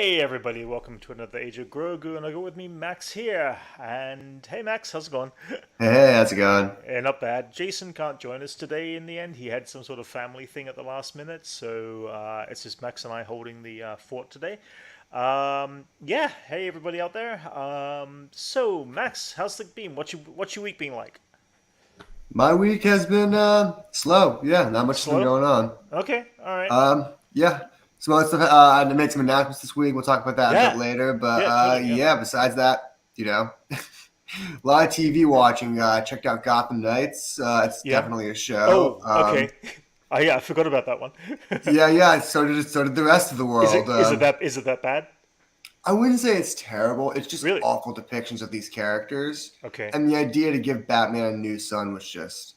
Hey everybody, welcome to another Age of Grogu, and I got with me Max here. And hey Max, how's it going? Hey, how's it going? Not bad. Jason can't join us today in the end. He had some sort of family thing at the last minute, so it's just Max and I holding the fort today. Yeah, hey everybody out there. So Max, how's it been? What's your week been like? My week has been slow. Yeah, not much has been Slow? going on. Okay, all right. Yeah, some other stuff. I made some announcements this week. We'll talk about that a bit Yeah, later. But yeah, totally, yeah. yeah, besides that, a lot of TV watching. Checked out Gotham Knights. It's Yeah. definitely a show. Oh, okay. Yeah, I forgot about that one. Yeah. So did the rest of the Is world. it is it that bad? I wouldn't say it's terrible. It's just Really? awful depictions of these characters, Okay. and the idea to give Batman a new son was just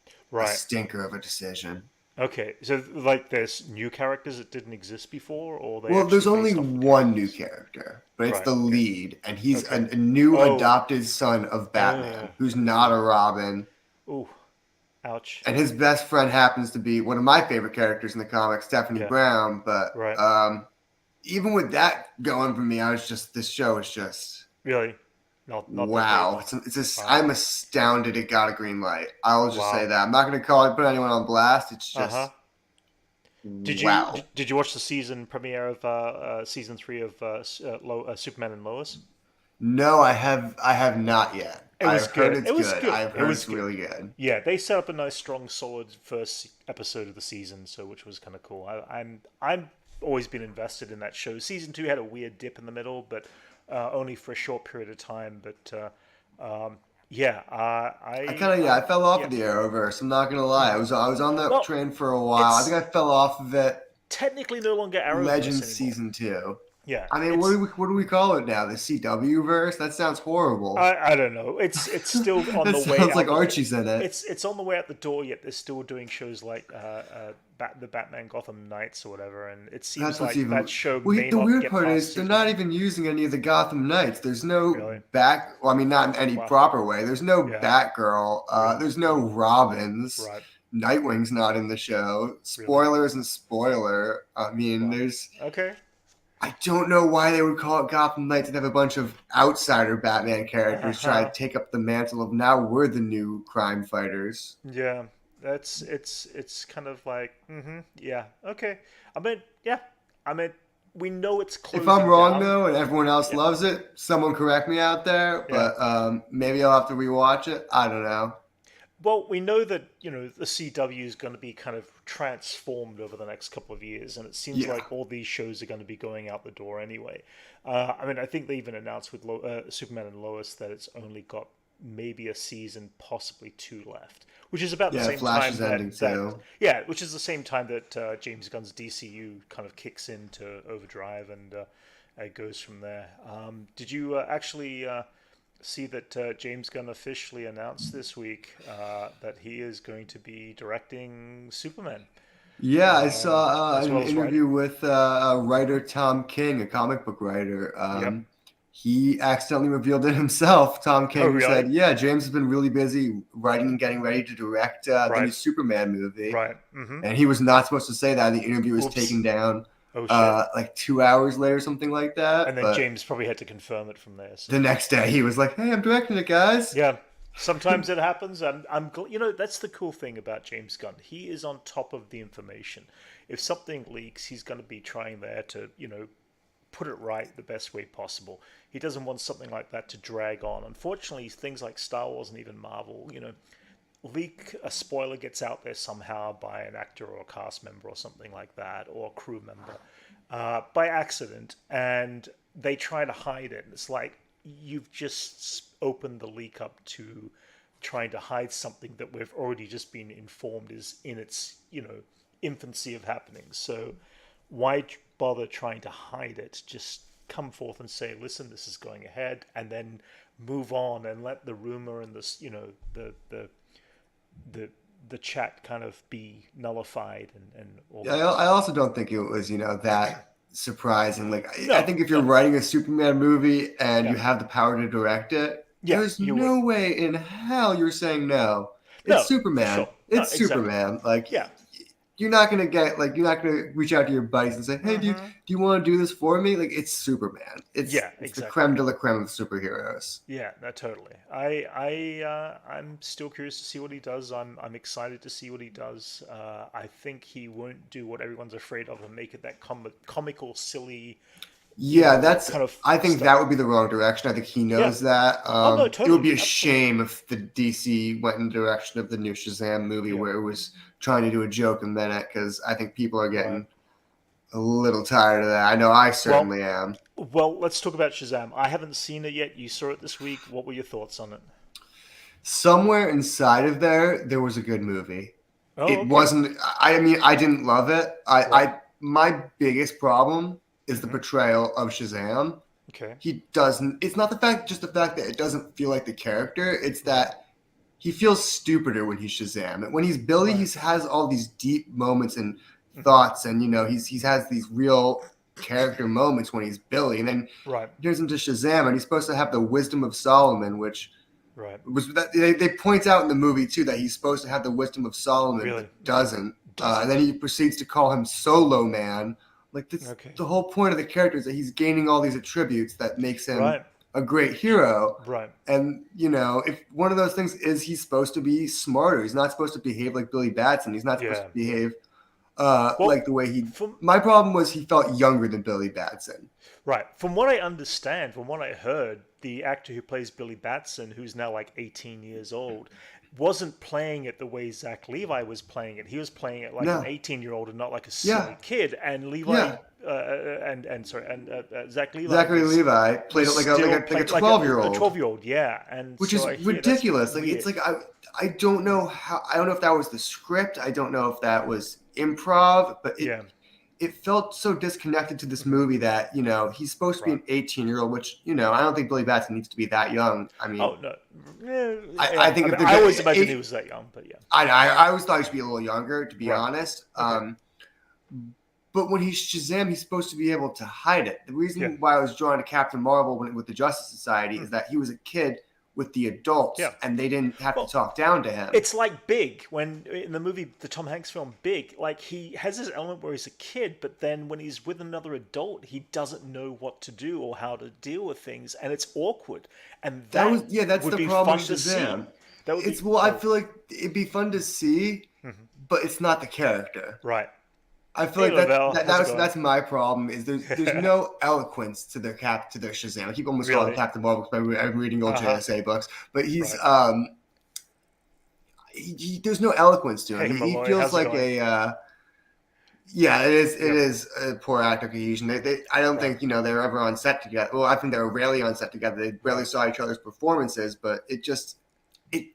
a Right. stinker of a decision. Okay. So like there's new characters that didn't exist before, or they Well, there's actually only based off of one new characters? character, but it's Right. the Okay. lead, and he's a, Okay. a new Oh. adopted son of Batman, who's not a Ooh. Robin, Ooh. Ouch. and his best friend happens to be one of my favorite characters in the comics, Stephanie Yeah. Brown. But Right. even with that going for me, this show is just Really. Not that great. wow. It's just Wow. I'm astounded it got a green light. I'll just say Wow. that. I'm not going to put anyone on blast. It's Uh huh. just Did you wow. did you watch the season premiere of season three of Superman and Lois? No, I have not yet. It was I've heard good. it's It was good. good. I've It heard was it's good. really good. Yeah, they set up a nice, strong, solid first episode of the season, so which was kind of cool. I'm always been invested in that show. Season two had a weird dip in the middle, but only for a short period of time. But yeah, I fell off yeah. of the Arrowverse. I'm not gonna lie. I was on that Well, train for a while. I think it's I fell off of it. technically no longer Arrowverse Legends anymore. season two. Yeah, I mean, it's what do we call it now? The CW verse? That sounds horrible. I don't know. It's still on That the way sounds out like the Archie's in it. it's on the way out the door. Yet they're still doing shows like the Batman Gotham Knights or whatever, and it seems That's what's like that even. show Well, may the not weird get part past is they're season not one. even using any of the Gotham Knights. There's no Really? Well, I mean, not in any Wow. proper way. There's no Yeah. Batgirl. Really? There's no Robins. Right. Nightwing's not in the show. Really? Spoilers and spoiler. I mean, Wow. there's Okay. I don't know why they would call it Gotham Knights and have a bunch of outsider Batman characters try to take up the mantle of now we're the new crime fighters. Yeah. That's it's kind of like yeah. Okay. I mean yeah. I mean we know it's If I'm closing wrong down. though, and everyone else Yeah. loves it, someone correct me out there. Yeah. But maybe I'll have to rewatch it. I don't know. Well, we know that the CW is going to be kind of transformed over the next couple of years, and it seems Yeah, like all these shows are going to be going out the door anyway. I mean, I think they even announced with Superman and Lois that it's only got maybe a season, possibly two left, which is about the yeah. same Flash time is ending that too. yeah, which is the same time that James Gunn's DCU kind of kicks into overdrive and it goes from there. Did you actually? See that James Gunn officially announced this week that he is going to be directing Superman Yeah, I saw as an well as writing. interview with writer Tom King, a comic book writer. Yep. He accidentally revealed it himself. Tom Oh, King really? said, "Yeah, James has been really busy writing and getting ready to direct the new Right. Superman movie." Right. Mm-hmm. And he was not supposed to say that. The interview was Oops. taken down Oh shit. like 2 hours later, something like that. And then But James probably had to confirm it from there. So the next day, he was like, "Hey, I'm directing it, guys." yeah. Sometimes it happens. That's the cool thing about James Gunn. He is on top of the information. If something leaks, he's going to be trying there to put it right the best way possible. He doesn't want something like that to drag on. Unfortunately, things like Star Wars and even Marvel, leak a spoiler gets out there somehow by an actor or a cast member or something like that, or a crew member by accident, and they try to hide it. And it's like you've just opened the leak up to trying to hide something that we've already just been informed is in its infancy of happening. So why bother trying to hide it? Just come forth and say, listen, this is going ahead, and then move on and let the rumor and this, the the chat kind of be nullified and all Yeah, that I stuff. also don't think it was, that surprising. Like, I No, think if you're no, writing a Superman movie and yeah, you have the power to direct it, yeah, there's you would. no way in hell you're saying no. It's No, for sure. Superman. No, It's exactly. Superman. Like, Yeah, you're not gonna get like you're not gonna reach out to your buddies and say, "Hey, do you want to do this for me?" Like it's Superman. Yeah, It's the exactly. creme de la creme of superheroes. Yeah, no, totally. I'm still curious to see what he does. I'm excited to see what he does. I think he won't do what everyone's afraid of and make it that comical, silly, Yeah, that's. kind of I think stuff. that would be the wrong direction. I think he Yeah. knows that. Oh no, It would be totally, a absolutely. shame if the DC went in the direction of the new Shazam movie, Yeah. where it was trying to do a joke in minute, because I think people are Right. getting a little tired of that. I know I Well, certainly am. let's talk about Shazam. I haven't seen it yet. You saw it this week. What were your thoughts on it? Somewhere inside of there was a good movie. Oh, It okay. wasn't. I mean, I didn't love it. Right. My biggest problem is the Hmm. portrayal of Shazam. Okay. He doesn't. It's not just the fact that it doesn't feel like the character. It's Right. that he feels stupider when he's Shazam. When he's Billy, he Right. has all these deep moments and Hmm. thoughts, and he has these real character moments when he's Billy, and then Right. he turns into Shazam, and he's supposed to have the wisdom of Solomon, which Right. was that they point out in the movie too that he's supposed to have the wisdom of Solomon, but Really doesn't. And then doesn't. he proceeds to call him Solo Man. Like this, Okay. the whole point of the character is that he's gaining all these attributes that makes him Right. a great hero. Right. And if one of those things is he's supposed to be smarter, he's not supposed to behave like Billy Batson. He's not supposed Yeah. to Yeah. behave Well, like the way he. from My problem was he felt younger than Billy Batson. right, from what I understand, from what I heard, the actor who plays Billy Batson, who's now like 18 years old, wasn't playing it the way Zach Levi was playing it. He was playing it like an No, 18-year-old and not like a yeah, silly kid. And Levi, yeah. and sorry, and Zach Levi Zachary Levi played was it still like a playing like 12-year-old. 12-year-old, yeah. And Which so is I hear that's ridiculous. Like it's weird. like I don't know how I don't know if that was the script. I don't know if that was improv, but Yeah. it felt so disconnected to this movie that he's supposed to be Right. an 18-year-old, which I don't think Billy Batson needs to be that young. I mean, Oh no. Yeah, I yeah. I think mean, if they're I gonna, always imagined he was that young, but yeah. I always thought he should be a little younger, to be Right. honest. Okay. But when he's Shazam, he's supposed to be able to hide it. The Yeah. reason why I was drawn to Captain Marvel with the Justice Society is that he was a kid with the adults, Yeah. and they didn't have to Well, talk down to him. it's like Big when in the movie, the Tom Hanks film Big. Like he has this element where he's a kid, but then when he's with another adult, he doesn't know what to do or how to deal with things, and it's awkward. And that That's would the be problem fun with to see. Shazam. That would It's be well, I feel like it'd be fun to see, but it's not the character. right. I feel Hey, like Lavelle, how's it going? that's my problem. Is there's no eloquence to their Shazam. I keep almost calling him Really? Captain Marvel because I'm reading old Uh huh. JSA books, but he's Right. there's no eloquence to him. Hey, He Malloy, feels how's it like going? yeah, it Yep. is a poor actor cohesion. I don't Right. think they were ever on set together. Well, I think they were rarely on set together. They barely Right. saw each other's performances, but it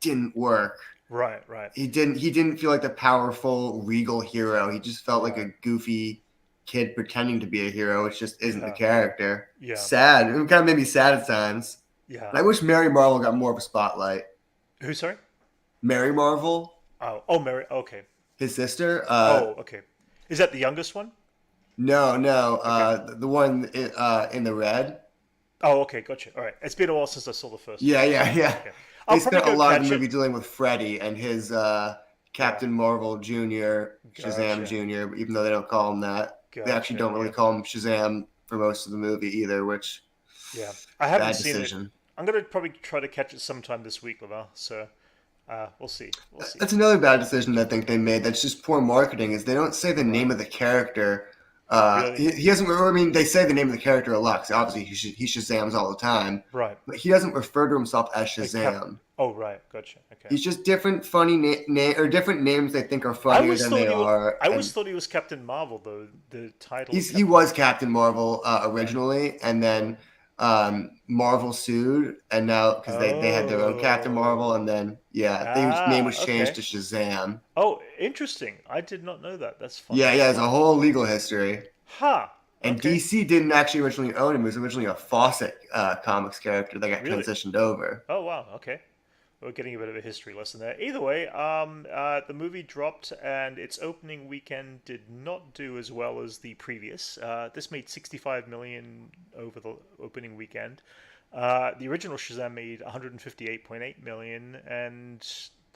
didn't work. Right. Right. He didn't feel like the powerful regal hero. He just felt like Right. a goofy kid pretending to be a hero, which just isn't the Yeah. character. Yeah. Sad. It kind of made me sad at times. Yeah. And I wish Mary Marvel got more of a spotlight. Who? Sorry. Mary Marvel, Oh. Oh, Mary. Okay. his sister. Oh. Okay. Is that the youngest one? No, Okay. the one in the red. Oh, okay, gotcha. All right. It's been a while since I saw the first one. Yeah. Okay. They I'll probably spent a go lot of the catch it. movie dealing with Freddy and his Yeah. Captain Marvel Jr., Shazam Gotcha. Jr., even though they don't call him that. They actually Gotcha. don't really Yeah. call him Shazam for most of the movie either, which Yeah. I haven't bad seen it. decision. I'm gonna probably try to catch it sometime this week, Laval. So we'll see. We'll see. That's another bad decision I think they made. That's just poor marketing. Is they don't say the Right. name of the character. Really? He doesn't. I mean, they say the name of the character a lot. 'Cause obviously, he Shazams all the time, Right. but he doesn't refer to himself as Like Cap. Shazam. Oh, right. Gotcha. Okay. He's just different funny or different names they think are I funnier always than thought they he was. are, I always and thought he was Captain Marvel, though. The title of he Captain was Marvel. Captain Marvel Right. originally, and Right. then Marvel sued, and now because they had their own Captain Marvel, Oh. and then his name Ah. was changed Okay. to Shazam. Oh, interesting. I did not know that. That's fun. Yeah, it's a whole legal history. Ha. And Okay. DC didn't actually originally own him. He was originally a Fawcett Comics character that got Really? transitioned over. Oh wow. Okay. We're getting a bit of a history lesson there. Either way, the movie dropped, and its opening weekend did not do as well as the previous. This made 65 million over the opening weekend. The original Shazam made 158.8 million, and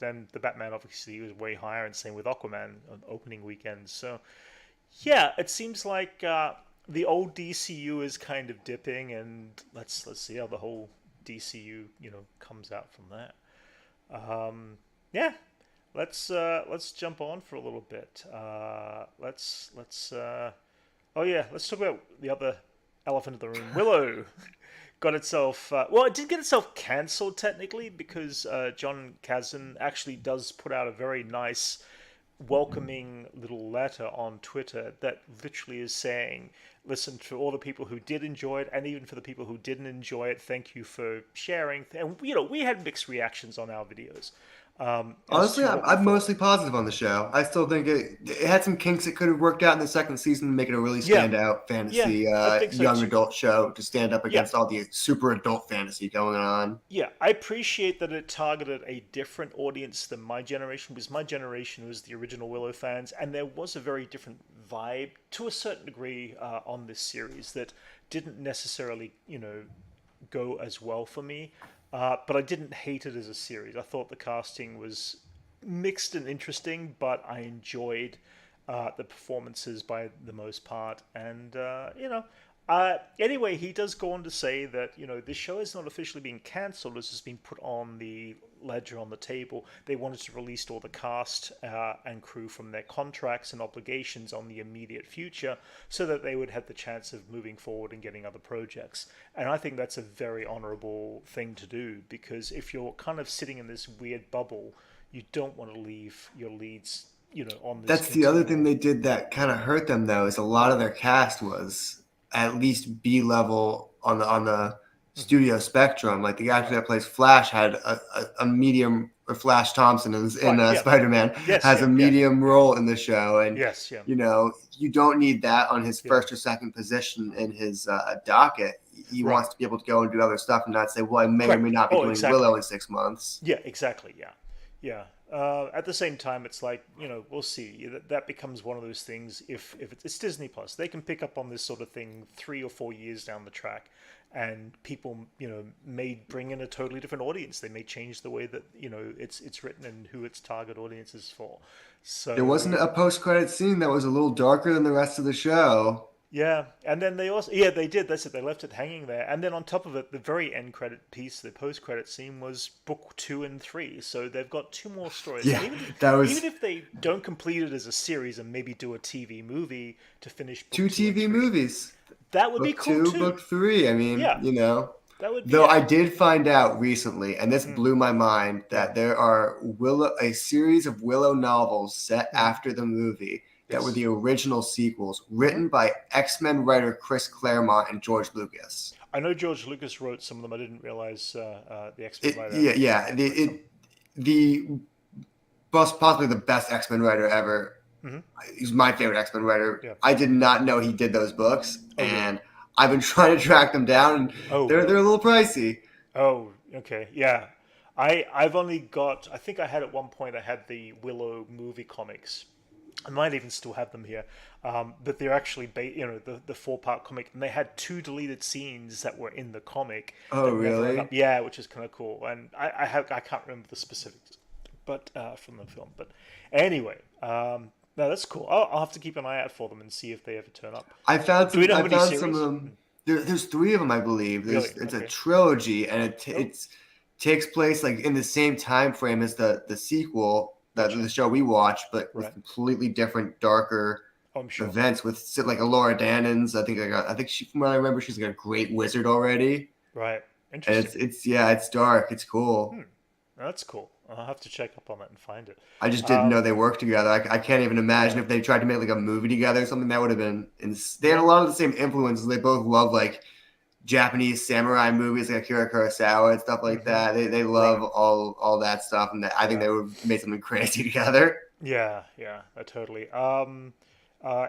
then the Batman obviously was way higher, and same with Aquaman on opening weekends. So yeah, it seems like the old DCU is kind of dipping, and let's see how the whole DCU comes out from that. Yeah, let's jump on for a little bit. Let's oh yeah, let's talk about the other elephant in the room. Willow got itself well, it did get itself cancelled technically because John Kazan actually does put out a very nice welcoming little letter on Twitter that literally is saying, listen, to all the people who did enjoy it, and even for the people who didn't enjoy it, thank you for sharing. And we had mixed reactions on our videos. As Honestly, to I'm, what we I'm thought. mostly positive on the show. I still think it had some kinks it could have worked out in the second season to make it a really Yeah, standout yeah, fantasy I think so young too. adult show to stand up Yeah, against all the super adult fantasy going on. yeah, I appreciate that it targeted a different audience than my generation, because my generation was the original Willow fans, and there was a very different vibe to a certain degree on this series that didn't necessarily, go as well for me. But I didn't hate it as a series. I thought the casting was mixed and interesting, but I enjoyed the performances by the most part. And anyway, he does go on to say that this show is not officially being cancelled; it's just been put on the ledger on the table. They wanted to release all the cast and crew from their contracts and obligations on the immediate future, so that they would have the chance of moving forward and getting other projects. And I think that's a very honourable thing to do, because if you're kind of sitting in this weird bubble, you don't want to leave your leads, on this That's the other thing continual. they did that kind of hurt them though, is a lot of their cast was at least B level on the Mhm. studio spectrum. Like the actor Right. that plays Flash had a medium, or Flash Thompson in Right. Yeah. Spider Man Yes. has Yeah. a Yeah. medium role in the show, and Yes. Yeah. you don't need that on his Yeah. first or second position in his docket. He Right. wants to be able to go and do other stuff and not say, well, I may or may Correct. not be Oh, doing exactly. Willow in 6 months. Yeah. Exactly. Yeah. Yeah. At the same time, it's like we'll see. That becomes one of those things. If it's Disney Plus, they can pick up on this sort of thing 3 or 4 years down the track, and people may bring in a totally different audience. They may change the way that it's written and who its target audience is for. There wasn't So a post-credit scene that was a little darker than the rest of the show. yeah, and then they also they did. That's it. They left it hanging there, and then on top of it, the very end credit piece, the post credit scene, was book 2 and 3. So they've got two more stories, and Yeah, that even was if they don't complete it as a series and maybe do a TV movie to finish book two two and TV three, movies. that would be Book cool two, too. book three. I mean, Yeah, that would be Though yeah, I did find out recently, and this mm, blew my mind, yeah, that there are a series of Willow novels set hmm after the movie that were yes, the original sequels, hmm written by X-Men writer Chris Claremont and George Lucas. I know George Lucas wrote some of them. I didn't realize the X Men writer Yeah, yeah. wrote some. The possibly the best X-Men writer ever. Hmm He's my favorite X-Men writer. Yeah. I did not know he did those books, Oh, really? and I've been trying to track them down, and Oh, they're really? a little pricey. Oh, okay. Yeah. I've only got, I think I had at one point I had the Willow movie comics. I might even still have them here. But they're actually the 4-part comic, and they had two deleted scenes that were in the comic Oh, that never ended up. really? Yeah, which is kind of cool. And I can't remember the specifics, but from the film. But anyway, no, that's cool. I'll have to keep an eye out for them and see if they ever turn up. Do we know how I many found some of series? them. There's three of them, I believe. Really? It's a Okay. trilogy, and Oh, it's takes place like in the same time frame as the sequel, gotcha. the show we watched, but with Right. completely different, darker Oh, I'm sure. events. With like Laura Dannins, I think she, from what I remember, she's like a great wizard already, Right. and Interesting. it's yeah, it's dark, it's cool. Hmm. That's cool. I'll have to check up on that and find it. I just didn't know Um, they worked together. I can't even imagine yeah, if they tried to make like a movie together or something. That would have been. They had a yeah, lot of the same influences. They both love like Japanese samurai movies like Akira Kurosawa and stuff like hmm that. They right, love all that stuff, and I think right. they would have made something crazy together. Yeah, yeah, totally.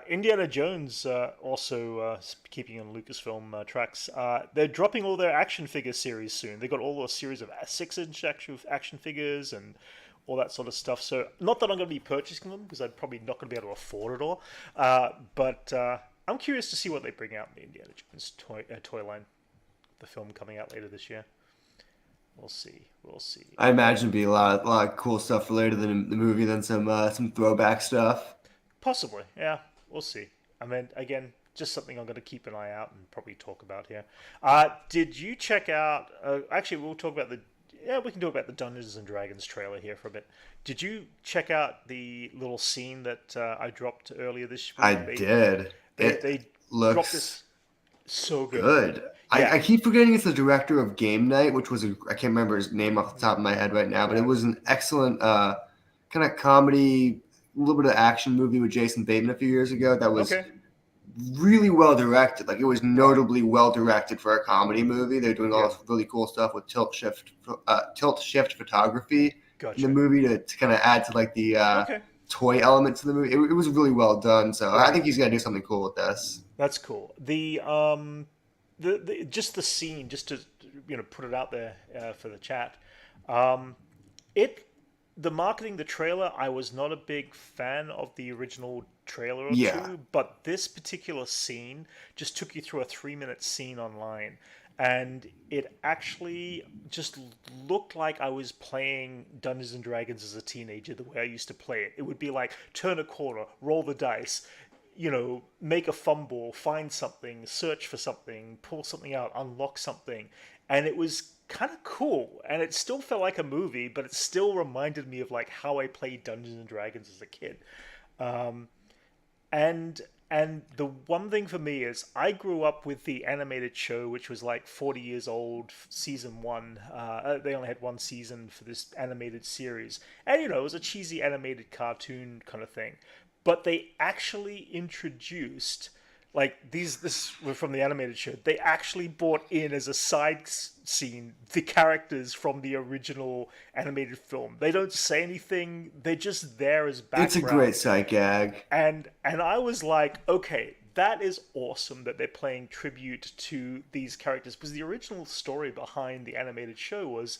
Indiana Jones also keeping on Lucasfilm tracks. They're dropping all their action figure series soon. They got all a series of 6-inch action figures and all that sort of stuff. So not that I'm going to be purchasing them because I'm probably not going to be able to afford it all. But I'm curious to see what they bring out in the Indiana Jones toy line. The film coming out later this year. We'll see. We'll see. I imagine it'd be a lot of cool stuff related to the movie than some throwback stuff. Possibly. Yeah. We'll see. I mean, again, just something I'm going to keep an eye out and probably talk about here. Did you check out? Actually, we'll talk about the. Yeah, we can talk about the Dungeons and Dragons trailer here for a bit. Did you check out the little scene that I dropped earlier this I week? did. It They dropped looks this so good. good. Yeah. I keep forgetting it's the director of Game Night, which was I can't remember his name off the top of my head right now, but it Right. was an excellent kind of comedy, a little bit of action movie with Jason Bateman a few years ago that was Okay. really well directed. Like it was Right. notably well directed for a comedy movie. They're doing all Yeah. this really cool stuff with tilt shift photography in the Gotcha. movie to kind of add to like the Okay. toy elements of the movie. It was really well done. So I Right. think he's gonna do something cool with this. That's cool. The just the scene, just to put it out there for the chat. Um, it the marketing, the trailer, I was not a big fan of the original trailer or Yeah, two, but this particular scene just took you through a 3 minute scene online, and it actually just looked like I was playing Dungeons and Dragons as a teenager the way I used to play it. It would be like turn a corner, roll the dice, make a fumble, find something, search for something, pull something out, unlock something. And it was kind of cool. And it still felt like a movie, but it still reminded me of like how I played Dungeons and Dragons as a kid. Um, and and the one thing for me is I grew up with the animated show, which was like 40 years old, season one. They only had one season for this animated series, and it was a cheesy animated cartoon kind of thing. But they actually introduced like these. This were from the animated show. They actually brought in as a side scene the characters from the original animated film. They don't say anything. They're just there as it's a great background, sight gag. and I was like, okay, that is awesome that they're playing tribute to these characters, because the original story behind the animated show was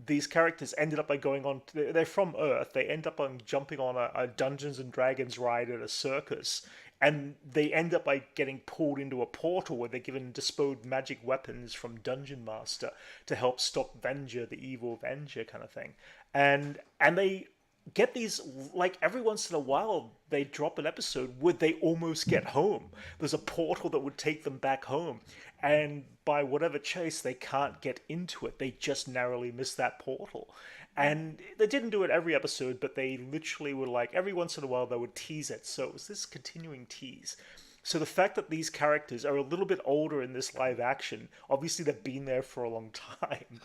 these characters ended up by going on. They're from Earth. They end up on jumping on a Dungeons and Dragons ride at a circus, and they end up by getting pulled into a portal where they're given disposed magic weapons from Dungeon Master to help stop Venger, the evil Venger kind of thing, and they get these, like, every once in a while they drop an episode where they almost get home. There's a portal that would take them back home, and by whatever chase they can't get into it. They just narrowly miss that portal. And they didn't do it every episode, but they literally were like, every once in a while they would tease it. So it was this continuing tease. So the fact that these characters are a little bit older in this live action, obviously they've been there for a long time,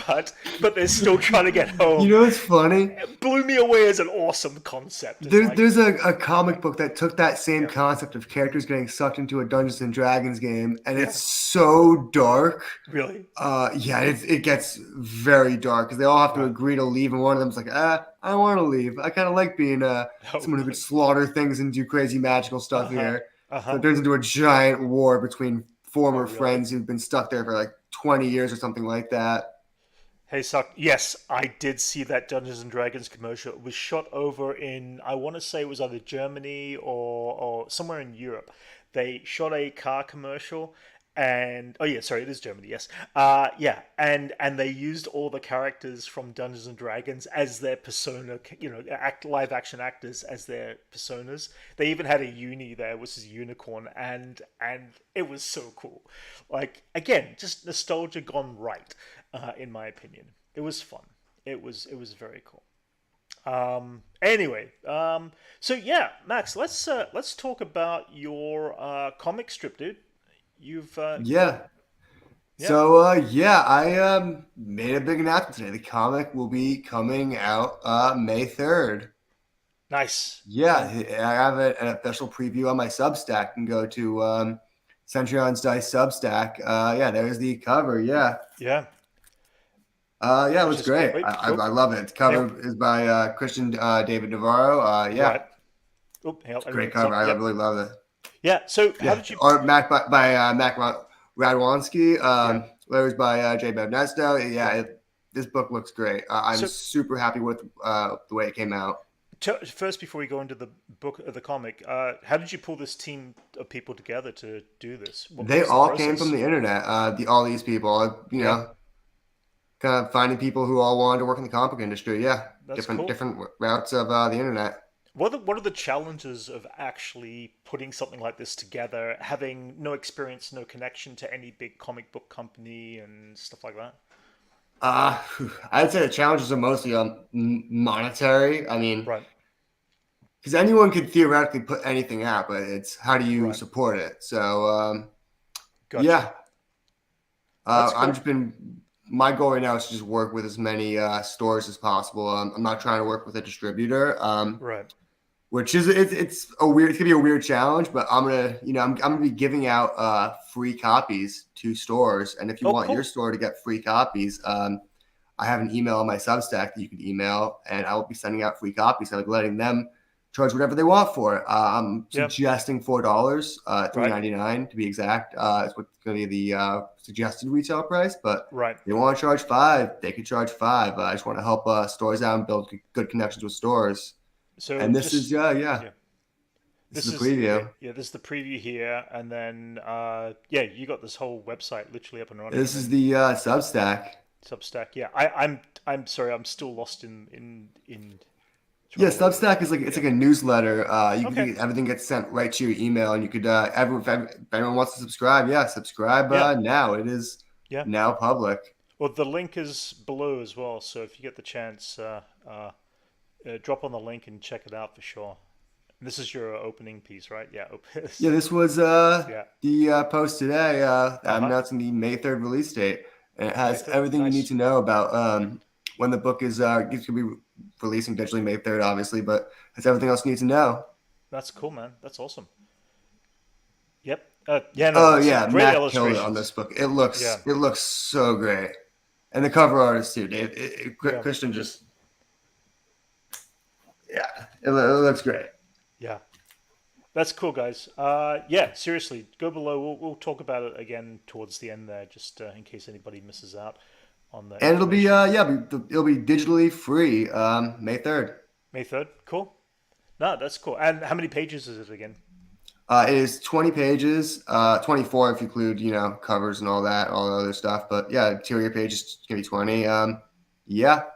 but they're still trying to get You home. know what's funny? It blew me away as an awesome concept. It's There's like, there's a comic book that took that same yeah, concept of characters getting sucked into a Dungeons and Dragons game, and yeah, it's so dark. really. Yeah, it gets very dark because they all have to Right. agree to leave, and one of them's like, I don't want to leave. I kind of like being Oh, someone who could really? slaughter things and do crazy magical stuff Uh huh. here. Uh So huh. it turns into a giant war between Oh, former really? friends who've been stuck there for like 20 years or something like that. Hey, Suck. Yes, I did see that Dungeons and Dragons commercial. It was shot over in, I want to say it was either Germany or somewhere in Europe. They shot a car commercial, and oh yeah, sorry, it is Germany. Yes, yeah, and they used all the characters from Dungeons and Dragons as their persona. Live action actors as their personas. They even had a uni there, which is a unicorn, and it was so cool. Like, again, just nostalgia gone right, in my opinion. It was fun. It was very cool. Anyway, so yeah, Max, let's talk about your comic strip, dude. You've Yeah. yeah, So yeah, I made a big announcement today. The comic will be coming out May 3rd. nice. Yeah, And I have an official preview on my Substack. You can go to Centurion's Dice Substack. Yeah, there's the cover. Yeah. yeah, Yeah, it which looks is cool. great. Wait, I oh, love it. The hang on. cover is by Christian David Navarro. Yeah, Right. Oh, hang on. it's a Let me great get this cover. up. I Yep. really love it. Yeah. So how Yeah, did you? art Mac by Mac Radwanski. Yeah. Letters by Jay Bevnesto. Yeah, Yeah. this book looks great. I'm So super happy with the way it came out. first, before we go into the book of the comic, how did you pull this team of people together to do this? What They was the all came from process? the internet. All these people, Yeah. kind of finding people who all wanted to work in the comic book industry. Yeah, That's different cool. routes of the internet. What are the challenges of actually putting something like this together, having no experience, no connection to any big comic book company and stuff like that? Uh, I'd say the challenges are mostly monetary. I mean, Right, because anyone could theoretically put anything out, but it's how do you right. support it? So, Gotcha. yeah, That's I'm cool. just been my goal right now is to just work with as many stores as possible. I'm not trying to work with a distributor, Right. which is it's gonna be a weird challenge, but I'm gonna be giving out free copies to stores, and if you Oh, want your cool. store to get free copies, I have an email on my Substack that you can email, and I will be sending out free copies. I'm letting them charge whatever they want for it. I'm Yeah. suggesting $4, Right. $3.99 to be exact. Is what's going to be the suggested retail price. But Right. if they want to charge $5, they can charge $5. I just want to help stores out and build good connections with stores. So And this is just yeah, yeah. this is This a is okay. preview. Yeah, this is the preview here, and then yeah, you got this whole website literally up and running, This and is then the Substack. Substack. Yeah, I'm sorry, I'm still lost in trying Yeah, to work. Substack is like it's Yeah. like a newsletter. Okay. Everything gets sent right to your email, and you could if anyone wants to subscribe, yeah, subscribe Yeah. now. It is Yeah. now public. Well, the link is below as well, so if you get the chance, drop on the link and check it out for sure. This is your opening piece, right? Yeah. Yeah, this was Yeah. the post today. I'm Uh-huh. announcing the May 3rd release date, and it has Method. everything you need Nice. to know about when the book is it's gonna be releasing digitally May 3rd, obviously, but it's everything else you need to know. That's cool, man. That's awesome. Yep. Yeah, no, Oh it's yeah, great Matt killed it on illustrations. this book. Yeah. It looks so great, and the cover artist too, Dave. Yeah. Christian just yeah, it looks great. Yeah. That's cool, guys. Yeah, seriously, go below. We'll talk about it again towards the end there, just in case anybody misses out on the And it'll be information. it'll be digitally free May 3rd. May 3rd. Cool. No, that's cool. And how many pages is it again? It is 20 pages, 24 if you include, covers and all that, all the other stuff. But yeah, interior pages is gonna be 20. Yeah, it's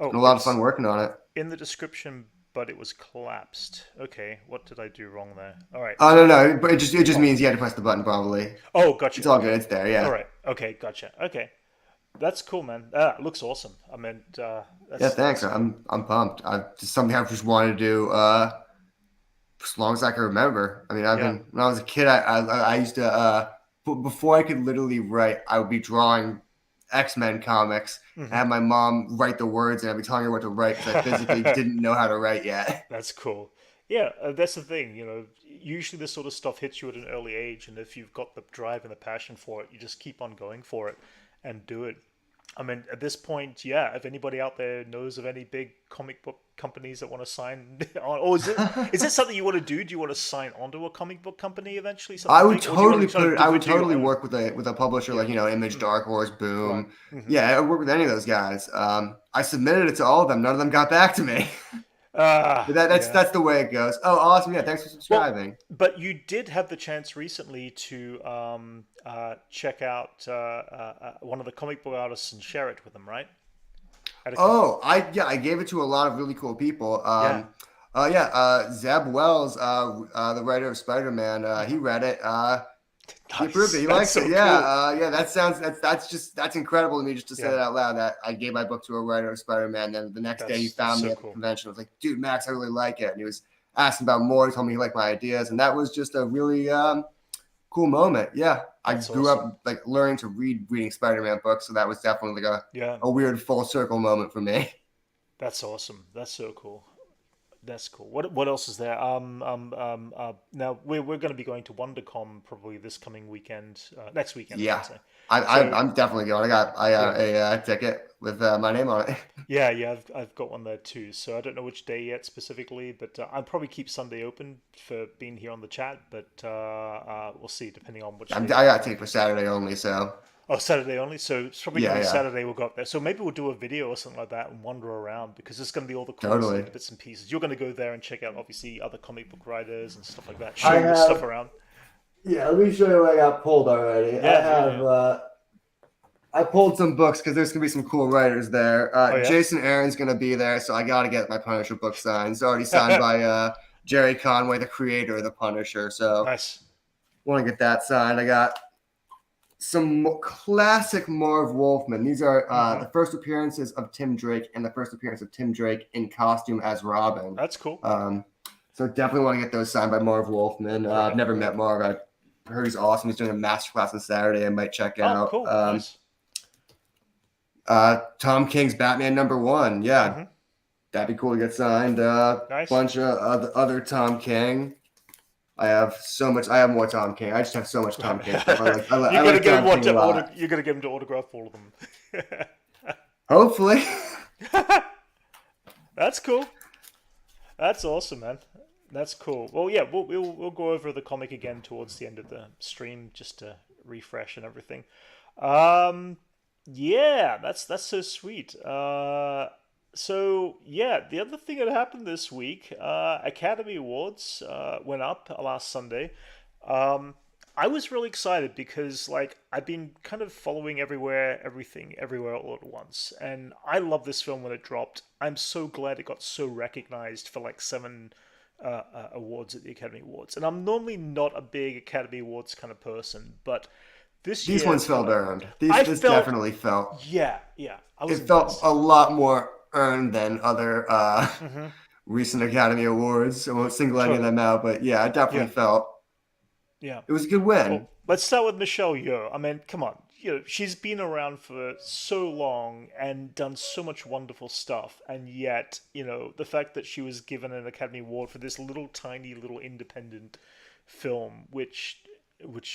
Oh, been a lot of fun it's working on it. in the description, but it was collapsed. Okay, what did I do wrong there? All right. Oh no, but it just Oh, means you had to press the button probably. oh, It's gotcha. all good. Okay. It's there. All Yeah. right. Okay, gotcha. Okay, that's cool, man. It looks awesome. I mean, Yeah. that's Thanks. cool. I'm pumped. I just something I've just wanted to do as long as I can remember. I mean, I've Yeah. been when I was a kid. I used to before I could literally write, I would be drawing X-Men comics and Hmm. have my mom write the words, and I'd be telling her what to write because I physically didn't know how to write yet. That's cool. Yeah, that's the thing. Usually this sort of stuff hits you at an early age, and if you've got the drive and the passion for it, you just keep on going for it and do it. I mean, at this point, yeah. If anybody out there knows of any big comic book companies that want to sign on, or is it something you want to do? Do you want to sign onto a comic book company eventually, something big, or do you want to sort of I would do your totally own? work with a publisher Yeah. like Image, Hmm. Dark Horse, Right. Boom. Hmm. Yeah, I would work with any of those guys. I submitted it to all of them. None of them got back to me. But Yeah. that's the way it goes. Oh, awesome! Yeah, thanks for Well, subscribing. but you did have the chance recently to check out one of the comic book artists and share it with them, right? At a Oh, I gave it to a lot of really cool people. yeah, Zeb Wells, the writer of Spider-Man, he read it. He approved it. nice. He That's likes it. so Yeah, cool. that's incredible to me just to say Yeah, that out loud. That I gave my book to a writer of Spider-Man. Then the next day he that's found me so at the cool. convention. I was like, dude, Max, I really like it. And he was asking about more. He told me he liked my ideas, and that was just a really cool moment. Yeah, I That's grew awesome. up like learning to reading Spider-Man books, so that was definitely like Yeah, a weird full circle moment for me. that's awesome. That's so cool. That's cool. What else is there? Now we're going to be going to WonderCon probably this coming weekend, next weekend, I should Yeah, say. I So I'm definitely going. I yeah, got a ticket with my name on it. yeah. I've got one there too. So I don't know which day yet specifically, but I'll probably keep Sunday open for being here on the chat. But we'll see depending on which I day got a I ticket for can. Saturday only, so Oh, Saturday only. So it's probably going yeah, to be yeah, Saturday we'll go up there. So maybe we'll do a video or something like that and wander around because it's going to be all the coolest totally. little bits and pieces. You're going to go there and check out obviously other comic book writers and stuff like that. I Show your stuff have around. yeah. Let me show you what I got pulled already. I Yeah, yeah, have yeah. I pulled some books because there's gonna be some cool writers there. Oh yeah. Jason Aaron's gonna be there, so I gotta get my Punisher book signed. It's already signed by Jerry Conway, the creator of the Punisher. So Nice. want to get that signed. I got some classic Marv Wolfman. These are Mm-hmm. the first appearances of Tim Drake and the first appearance of Tim Drake in costume as Robin. That's cool. So definitely want to get those signed by Marv Wolfman. I've never met Marv. I heard he's awesome. He's doing a masterclass on Saturday. I might check out. Oh, cool. Nice. Tom King's Batman #1. Yeah, Mm-hmm. that'd be cool to get signed. Nice. Bunch of other Tom King. I have so much. I have more Tom King. I just have so much Tom King. You're gonna get him to autograph all of them. Hopefully. That's cool. That's awesome, man. That's cool. Well, yeah, we'll go over the comic again towards the end of the stream just to refresh and everything. Yeah, that's so sweet. So yeah, the other thing that happened this week, Academy Awards went up last Sunday. I was really excited because like I've been kind of following everything, everywhere all at once, and I love this film when it dropped. I'm so glad it got so recognized for like seven awards at the Academy Awards, and I'm normally not a big Academy Awards kind of person, but these ones felt earned. This definitely felt. Yeah. It felt a lot more earned than other recent Academy Awards. I won't single any of them out, but yeah, I definitely felt. Yeah, it was a good win. Well, let's start with Michelle Yeoh. I mean, come on. She's been around for so long and done so much wonderful stuff, and yet, the fact that she was given an Academy Award for this tiny little independent film, which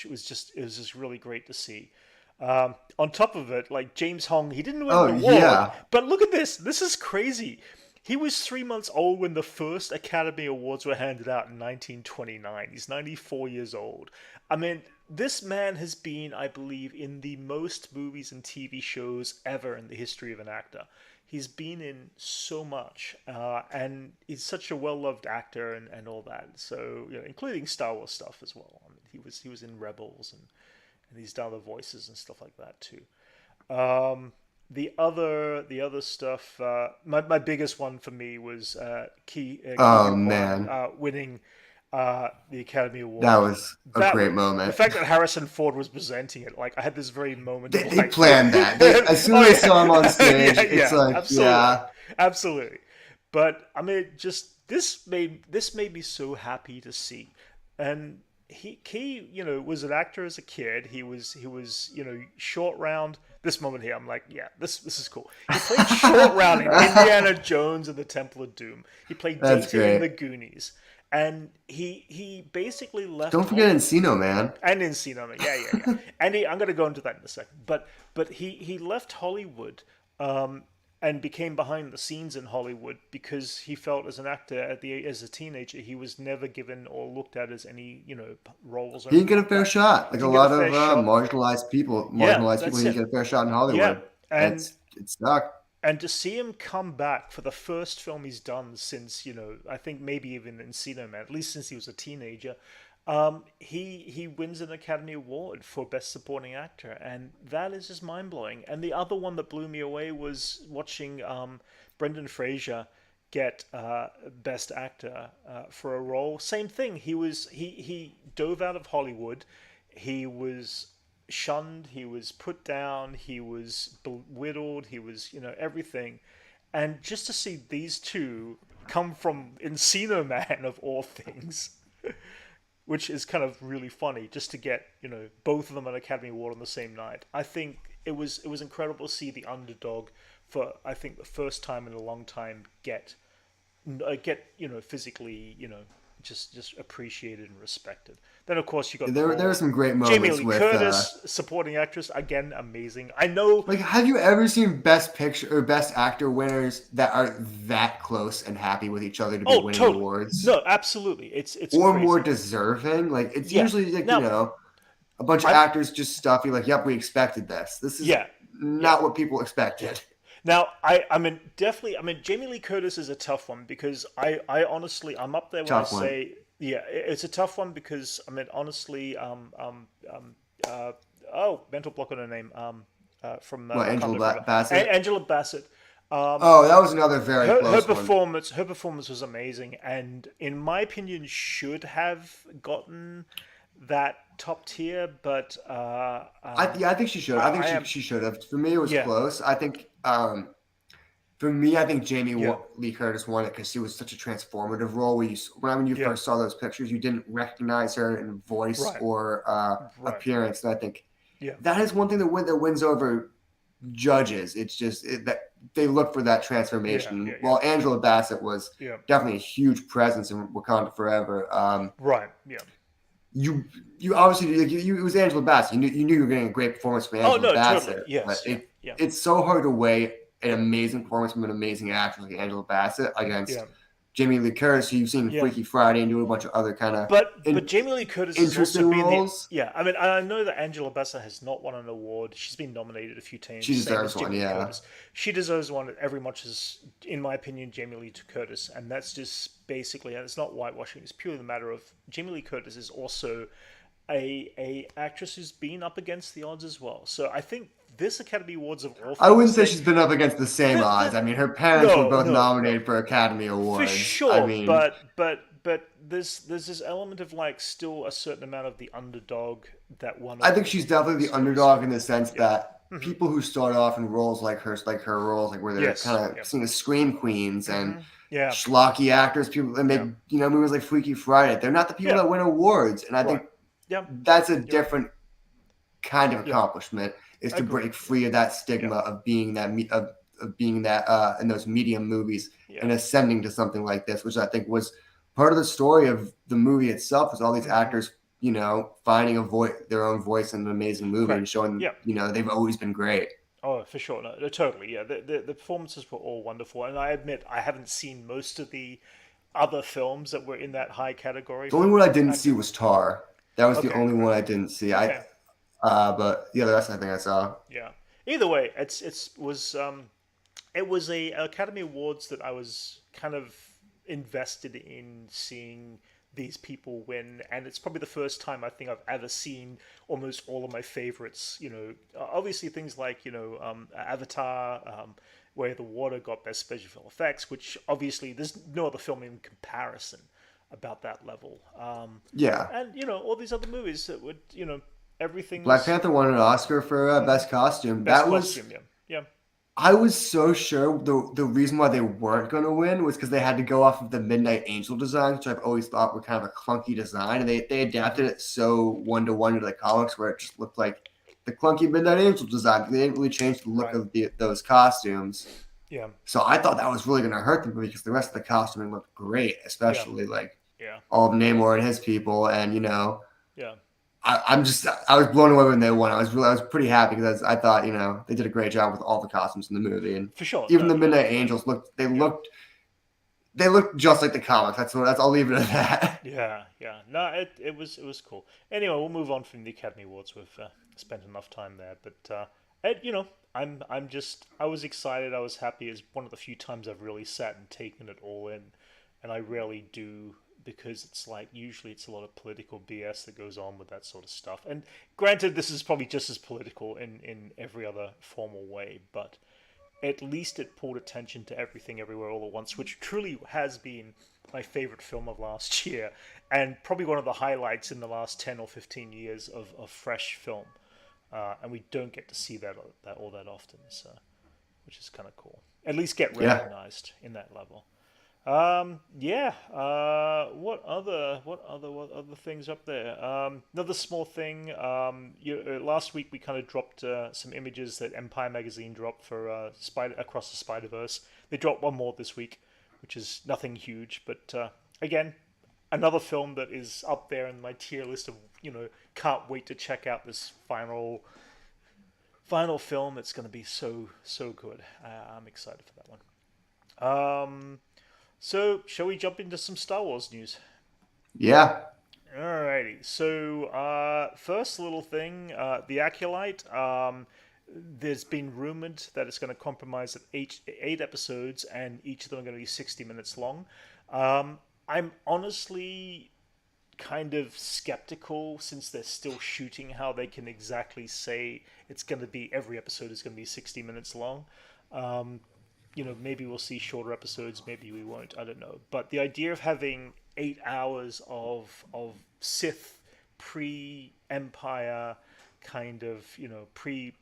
was just really great to see. On top of it, like James Hong, he didn't win an award, but look at this. This is crazy. He was 3 months old when the first Academy Awards were handed out in 1929. He's 94 years old. I mean, this man has been, I believe, in the most movies and TV shows ever in the history of an actor. He's been in so much, and he's such a well-loved actor and all that. So, including Star Wars stuff as well. I mean, he was in Rebels and he's done the voices and stuff like that too. The other stuff, my biggest one for me was winning the Academy Award. That was a great moment. The fact that Harrison Ford was presenting it, like I had this very moment. They planned that. As soon as I saw him on stage, it's like, absolutely. But I mean, just this made me so happy to see, and he was an actor as a kid. He was short round. This moment here, I'm like, yeah, this is cool. He played short round in Indiana Jones and the Temple of Doom. He played Data in the Goonies, and he basically left. Don't forget Encino Man. And Encino Man, yeah. And I'm gonna go into that in a second. But he left Hollywood. And became behind the scenes in Hollywood because he felt as an actor as a teenager he was never given or looked at as any roles. He didn't get a fair shot. Like a lot of marginalized people didn't get a fair shot in Hollywood. Yeah, and it stuck. And to see him come back for the first film he's done since I think maybe even Encino Man, at least since he was a teenager. He wins an Academy Award for Best Supporting Actor, and that is just mind blowing. And the other one that blew me away was watching Brendan Fraser get Best Actor for a role. Same thing. He dove out of Hollywood. He was shunned. He was put down. He was belittled. He was everything. And just to see these two come from Encino Man of all things. Which is kind of really funny, just to get both of them an Academy Award on the same night. I think it was incredible to see the underdog for the first time in a long time get physically just appreciated and respected. Then of course you got there were some great moments. Jamie Lee Curtis, supporting actress, again amazing. I know. Like, have you ever seen Best Picture or Best Actor winners that are that close and happy with each other to be winning awards? No, absolutely. It's or crazy. More deserving. Like it's usually like a bunch of actors just stuff. You're like, yep, we expected this. This is not what people expected. Now, I mean, definitely. I mean, Jamie Lee Curtis is a tough one because I honestly, I'm up there when I say, yeah, it's a tough one because I mean, honestly, mental block on her name, from What, I can't Angela remember Bassett? Angela Bassett. Oh, that was another very Her close one. performance was amazing, and in my opinion, should have gotten that top tier. But Yeah, I think she should. I think I she am she should have. For me, it was yeah close. I think for me, I think Jamie yeah Lee Curtis won it because she was such a transformative role. When you yeah first saw those pictures, you didn't recognize her in voice right or right appearance. And I think yeah that is one thing that wins over judges. It's just that they look for that yeah transformation. yeah yeah While Angela Bassett was yeah definitely a huge presence in Wakanda Forever. right yeah. You you obviously it was Angela Bassett. You knew you were getting a great performance from Oh Angela no, totally. Bassett, but Yes, yeah, yeah, it's so hard to weigh an yeah, amazing performance from an amazing actress like Angela Bassett against yeah, Jamie Lee Curtis, who you've seen in yeah. Freaky Friday and do a bunch of other kind of But Jamie Lee Curtis has also interesting been the roles. yeah. I mean, I know that Angela Bassett has not won an award. She's been nominated a few She times, same as deserves one, Jamie Lee yeah. Curtis. She deserves one every much as, in my opinion, Jamie Lee Curtis, and that's just basically, and it's not whitewashing. It's purely the matter of Jamie Lee Curtis is also a actress who's been up against the odds as well. So I think this Academy Awards of all I wouldn't things, say she's been up against the same odds. I mean, her parents were no, both no, no. nominated for Academy For Awards. I sure, mean, but there's this element of like still a certain amount of the underdog that won I think awards she's and definitely things the too. underdog So in the sense yeah, that people who start off in roles like her roles, like where they're yes, kind yeah, of seen as scream queens and yeah, schlocky actors, people, and they, yeah, movies like Freaky Friday. They're not the people yeah, that win awards, and I right, think yeah, that's a you're right, different kind of yeah, accomplishment. Is to agreed, break free of that yeah, stigma of being of being that in those medium movies yeah, and ascending to something like this, which I think was part of the story of the movie itself. Was all these actors, finding their own voice in an amazing movie and correct, showing, yeah. they've always been great. Oh, for sure, no, totally, yeah. The performances were all wonderful, and I admit I haven't seen most of the other films that were in that high category The only from one I didn't see actor. was Tar. That was the Okay, only right, one I didn't see. okay, But yeah, the rest I think I saw. yeah. Either way, it was a Academy Awards that I was kind of invested in seeing these people win, and it's probably the first time I think I've ever seen almost all of my favorites. Obviously things like Avatar, where the water got best special effects, which obviously there's no other film in comparison about that level. Yeah, And all these other movies that would everything Black was Panther won an Oscar for best costume. best That was costume. Yeah, yeah, I was so sure the reason why they weren't going to win was because they had to go off of the Midnight Angel design, which I've always thought were kind of a clunky design, and they adapted it so one-to-one to the comics where it just looked like the clunky Midnight Angel design. They didn't really change the look right. of those costumes. Yeah, So I thought that was really going to hurt the movie because the rest of the costuming looked great, yeah, especially like yeah, all of Namor and his people, and yeah. I was blown away when they won. I was pretty happy because I thought they did a great job with all the costumes in the movie, and For sure. even No, the yeah, Midnight Angels yeah, they looked just like the comics. That's I'll leave it at that. yeah, yeah. No, it was cool. Anyway, we'll move on from the Academy Awards. We've spent enough time there, but I was excited. I was happy. It's one of the few times I've really sat and taken it all in, and I rarely do because it's like usually it's a lot of political BS that goes on with that sort of stuff. And granted, this is probably just as political in every other formal way, but at least it pulled attention to Everything Everywhere All at Once, which truly has been my favorite film of last year, and probably one of the highlights in the last 10 or 15 years of fresh film. And we don't get to see that all that often, so which is kind of cool. At least get Yeah, recognized in that level. Yeah. What other things up there? Another small thing. Last week we kind of dropped some images that Empire Magazine dropped for Spider Across the Spider Verse. They dropped one more this week, which is nothing huge, but again, another film that is up there in my tier list of can't wait to check out this final film. It's going to be so good. I'm excited for that one. So, shall we jump into some Star Wars news? yeah, Alrighty. So, first little thing, the Acolyte. There's been rumored that it's going to compromise at eight episodes, and each of them are going to be 60 minutes long. I'm honestly kind of skeptical since they're still shooting how they can exactly say it's going to be every episode is going to be 60 minutes long. Um, maybe we'll see shorter episodes, maybe we won't. I don't know. But the idea of having 8 hours of Sith pre-Empire kind of pre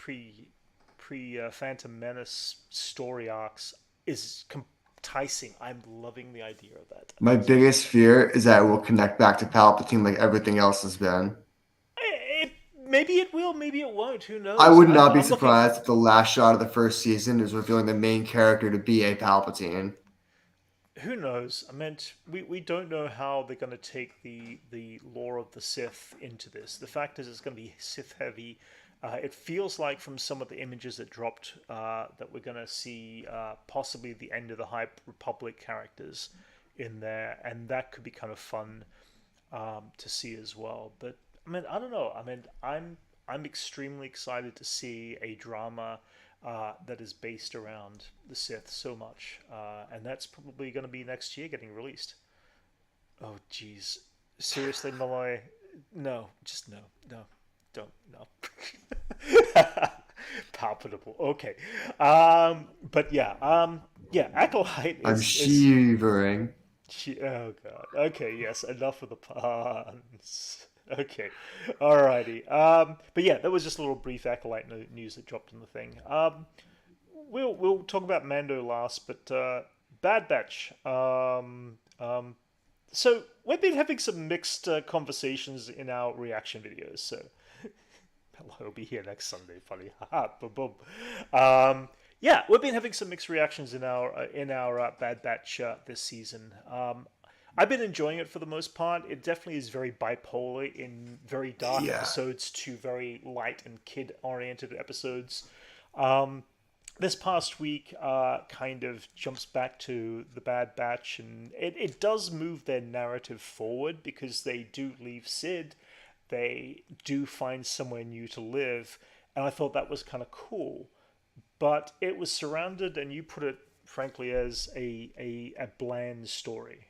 Phantom Menace story arcs is enticing. I'm loving the idea of that. I My think it's awesome. biggest fear is that it will connect back to Palpatine like everything else has been. It, maybe it will, maybe it won't. Who I knows? would not be I'm looking. surprised if the last shot of the first season is revealing the main character to be a Palpatine. Who knows? I meant we don't know how they're going to take the lore of the Sith into this. The fact is, it's going to be Sith heavy. It feels like from some of the images that dropped that we're going to see possibly the end of the High Republic characters in there, and that could be kind of fun to see as well. But I mean, I don't know. I mean, I'm extremely excited to see a drama that is based around the Sith so much, and that's probably going to be next year getting released. Oh, jeez, seriously, Malloy? No, just no, no, don't, no. Palpable. Okay, but yeah, Acolyte I'm is. shivering. Oh god. Okay, yes, enough of the puns. Okay, alrighty. But yeah, that was just a little brief acolyte news that dropped in the thing. We'll talk about Mando last, but Bad Batch. So we've been having some mixed conversations in our reaction videos. So he'll be here next Sunday. Funny, haha, boom, boom. Yeah, we've been having some mixed reactions in our Bad Batch this season. I've been enjoying it for the most part. It definitely is very bipolar in very dark Yeah. episodes to very light and kid-oriented episodes. Um, this past week kind of jumps back to the Bad Batch, and it does move their narrative forward because they do leave Sid, they do find somewhere new to live, and I thought that was kind of cool. But it was surrounded, and you put it frankly as a bland story.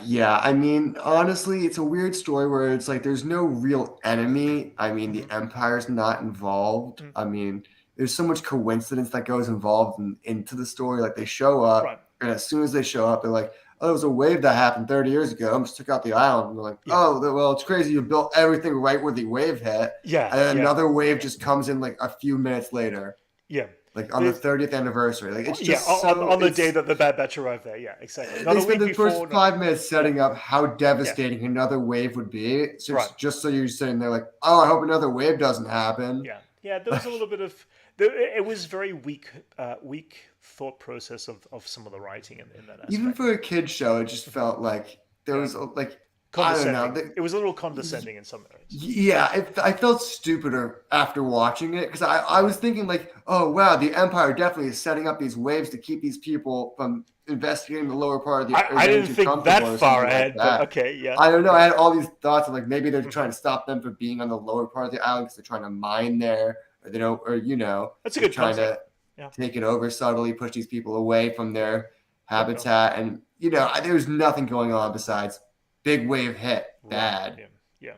Yeah, I mean, honestly, it's a weird story where it's like there's no real enemy. I mean, the Mhm. Empire's not involved. Mm. I mean, there's so much coincidence that goes involved into the story. Like they show Right. up, and as soon as they show up, they're like, "Oh, there was a wave that happened 30 years ago. I just took out the island." And they're like, Yeah. "Oh, well, it's crazy. You built everything right where the wave hit, Yeah. and then Yeah. another wave just comes in like a few minutes later, Yeah. like on the There's 30th anniversary. Like it's yeah just so on the day it's." that the Bad Batch arrived there. Yeah. Exactly. Not They a spent week the first before. Not. 5 minutes Yeah. setting up how Yeah. devastating another wave would be. So Right. just so you're sitting there like, oh, I hope another wave doesn't happen. Yeah. Yeah. There was a Like little bit of. It was very weak thought process of some of the writing in that even aspect. for a kid show, it just felt like there Yeah. was like I don't know. Condescending. It was a little condescending in some areas. Yeah, I felt stupider after watching it because I Right. was thinking like, oh wow, the Empire definitely is setting up these waves to keep these people from investigating the lower part of the or I getting didn't too think comfortable that or far something like ahead, but that. okay. Yeah. I don't know. Yeah. I had all these thoughts of like maybe they're Mhm. trying to stop them from being on the lower part of the island because they're trying to mine there, or they don't, or That's a they're good trying concept. to Yeah. take it over subtly, push these people away from their Okay. habitat, and there was nothing going on besides big wave hit Right. bad. Yeah. Yeah.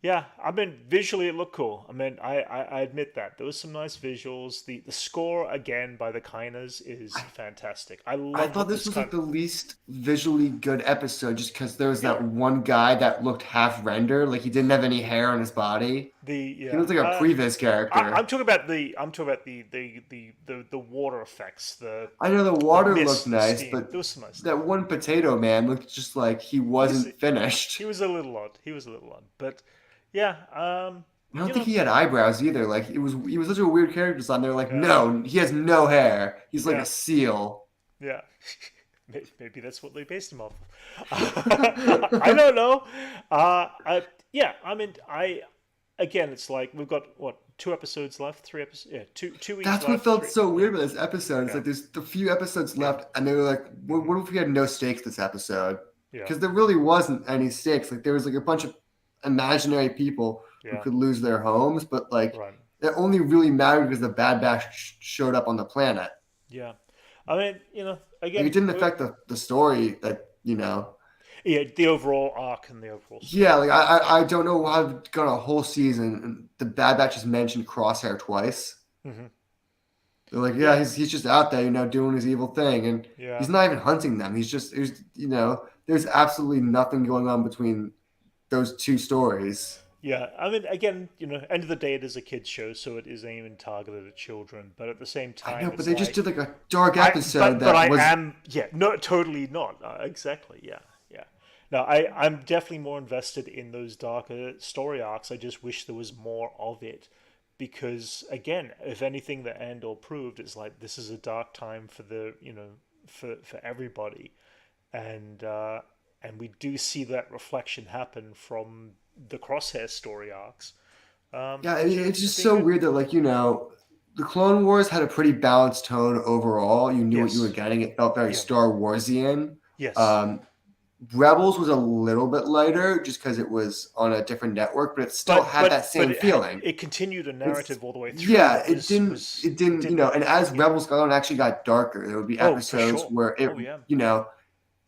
Yeah, I mean, visually it looked cool. I mean, I admit that there was some nice visuals. The score again by the Kinas is fantastic. I I love thought what this this was kind. like the least visually good episode just because there was that Really? one guy that looked half rendered, like he didn't have any hair on his body. The He yeah. looked like a previs I'm character. talking about the water effects, I know the the water looked mist, the nice, steam. but There was some nice stuff. that one potato man looked just like he He's wasn't he finished. was a little odd. He was a little odd, but yeah. I don't You think know, he had eyebrows either. Like he was such a weird character design. They're like, yeah, no, he has no hair. He's like a yeah, seal. yeah. Maybe that's what they based him off of. I don't know. Yeah, I mean, again, it's like we've got what 2 episodes left, 3 episodes, yeah, two weeks That's what left, felt three, so yeah, weird about this episode. It's yeah, like there's a few episodes yeah, left, and they were like, hmm what if we had no stakes this episode? yeah, Because there really wasn't any stakes. Like there was like a bunch of imaginary people who yeah, could lose their homes, but like right, it only really mattered because the Bad Batch showed up on the planet. yeah. I mean, Like again, it didn't affect the story that. Yeah, the overall arc and the overall Yeah, story. like Yeah, I don't know why I've gone a whole season and the Bad Batch has mentioned Crosshair twice. hmm They're like, yeah, yeah, he's just out there, doing his evil thing, and yeah, he's not even hunting them. There's absolutely nothing going on between those two stories. yeah. I mean, again, end of the day, it is a kids show, so it is aimed and targeted at children. But at the same I time, know, but it's they just like did like a dark I, episode but that I was. am, yeah, no, totally not. Exactly, yeah, yeah. No, I'm definitely more invested in those darker story arcs. I just wish there was more of it, because again, if anything, the Andor proved it's like this is a dark time for for everybody, and we do see that reflection happen from the Crosshair story arcs, Yeah, which are it's just being so good. weird that the Clone Wars had a pretty balanced tone overall. You knew what you were Yes, getting. It felt very yeah, Star Warsian. yes. Um, Rebels was a little bit lighter just because it was on a different network, but it still But had that but but same feeling. it continued a It's narrative all the way through Yeah, that it didn't it didn't, did and as yeah. Rebels got on, it actually got darker. There would be Oh, for episodes sure. where Oh yeah, yeah,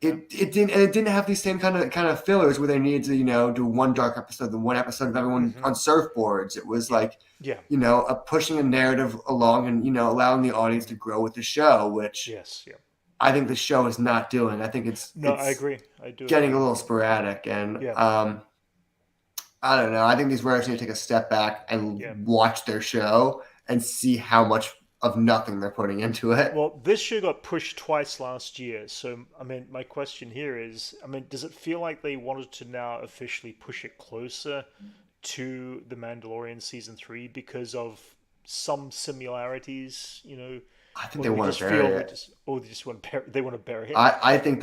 yeah. it didn't have these same kind of fillers where they needed to, do one dark episode, then one episode of everyone Mm-hmm. on surfboards. It was Yeah, like, yeah. a pushing a narrative along and, allowing the audience to grow with the show, which Yes, yeah. I think the show is not doing. I think No, I it's agree. I do getting agree a with little you. sporadic, and Yeah, I don't know. I think these writers need to take a step back and yeah. watch their show and see how much of nothing they're putting into it. Well, this show got pushed twice last year, so I mean, my question here is, I mean, does it feel like they wanted to now officially push it closer to The Mandalorian season 3 because of some similarities, I think or they do we want just to feel bury they it. just oh they just want to they want to bury it? I think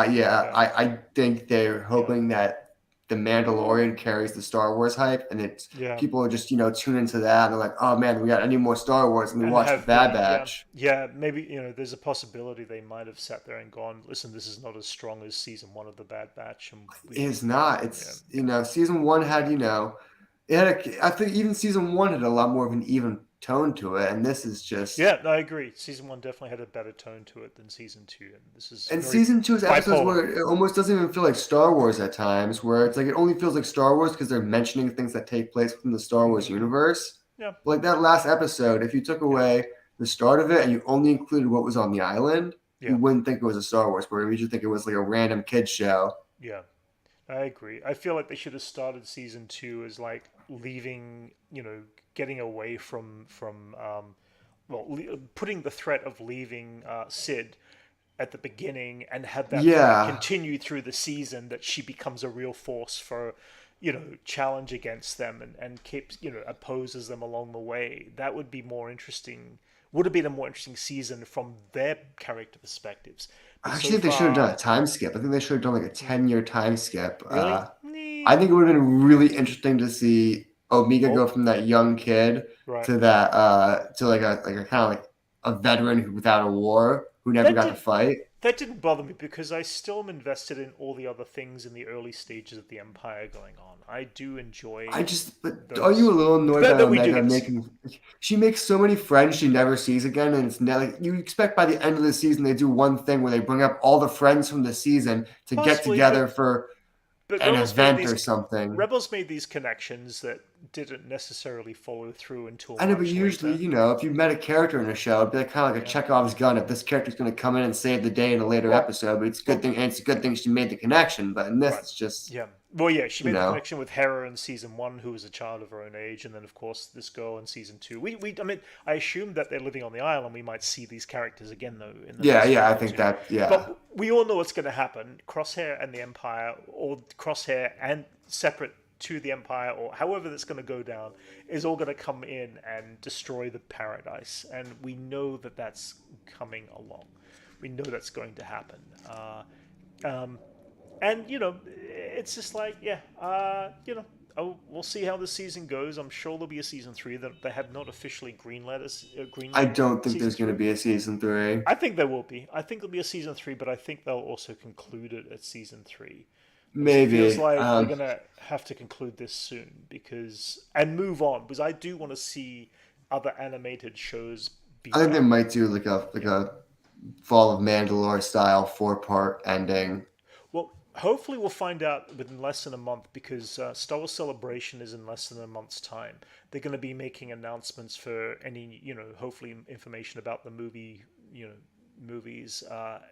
Yeah, I think they're yeah, hoping that the Mandalorian carries the Star Wars hype, and it's yeah. people are just tune into that, and they're like, oh man, we got any more Star Wars, and they And watch the have Bad yeah, Batch. yeah. Maybe there's a possibility they might have sat there and gone, listen, this is not as strong as season 1 of the Bad Batch, and we It's think not. yeah, It's season one had it had I think even season one had a lot more of an even tone to it, and this is just. yeah. No, I agree. Season 1 definitely had a better tone to it than season 2, and this is And very season two is episodes bipolar. where it almost doesn't even feel like Star Wars at times, where it's like it only feels like Star Wars because they're mentioning things that take place within the Star Wars hmm universe. Yeah, But like that last episode, if you took yeah, away the start of it and you only included what was on the island, you yeah, wouldn't think it was a Star Wars story. You just think it was like a random kids show. yeah. I agree. I feel like they should have started season 2 as like leaving, getting away putting the threat of leaving Sid at the beginning and had that threat Yeah, continue through the season, that she becomes a real force for challenge against them, and keeps opposes them along the way. That would be more interesting, would have been a more interesting season from their character perspectives, I but actually so think they should have done far. a time skip. I think they should have done like a mm, 10-year time skip. really. I think it would have been really interesting to see Omega go Oh, from that young kid right. to that to like a kind of like a veteran who without a war who never that got to did fight. that didn't bother me because I still am invested in all the other things in the early stages of the Empire going on. I do enjoy But are you those a little annoyed by that we do Omega get to see. making? She makes so many friends she never sees again, and it's not like you expect by the end of the season they do one thing where they bring up all the friends from the season to get Possibly, together for but an event or something. Rebels made these connections that didn't necessarily follow through until I know, but much usually, later. if you met a character in a show, it'd be like, kind of like a Yeah, Chekhov's gun. If this character's going to come in and save the day in a later well, episode, but well, it's a good thing she made the connection. But in this, right. it's just, Yeah. Well, yeah, she you made the know, connection with Hera in season 1, who was a child of her own age, and then of course this girl in season 2. I mean, I assume that they're living on the island. We might see these characters again though in the yeah, next yeah, week I or think two. that, yeah. But we all know what's going to happen. Crosshair and the Empire, or Crosshair and separate to the Empire, or however that's going to go down, is all going to come in and destroy the paradise, and we know that that's coming along. We know that's going to happen. Um, and it's just like, yeah, we'll see how the season goes. I'm sure there'll be a season 3. That they have not officially I greenlit don't think season there's going to 3. be a season three. I think there will be. I think there'll be a season 3, but I think they'll also conclude it at season 3. Because it feels Maybe. like they're gonna have to conclude this soon, and move on, because I do want to see other animated shows be I think they done. might do like a Yeah. Fall of Mandalore style 4-part ending. Well, hopefully we'll find out within less than a month because Star Wars Celebration is in less than a month's time. They're going to be making announcements for any, hopefully information about the movies,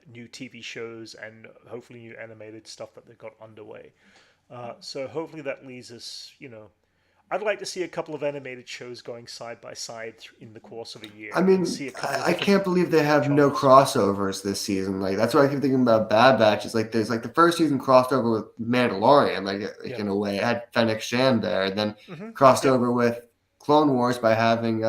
new TV shows, and hopefully new animated stuff that they've got underway. So hopefully that leads us, I'd like to see a couple of animated shows going side by side in the course of a I year and mean, see a couple of I different can't believe they have no genres. crossovers this season. Like that's what I keep thinking about Bad Batch. Is like there's like the first season crossed over with Mandalorian, like Yeah. in a way, it had Fennec Shand there, and then Hmm. crossed Yeah. over with Clone Wars by having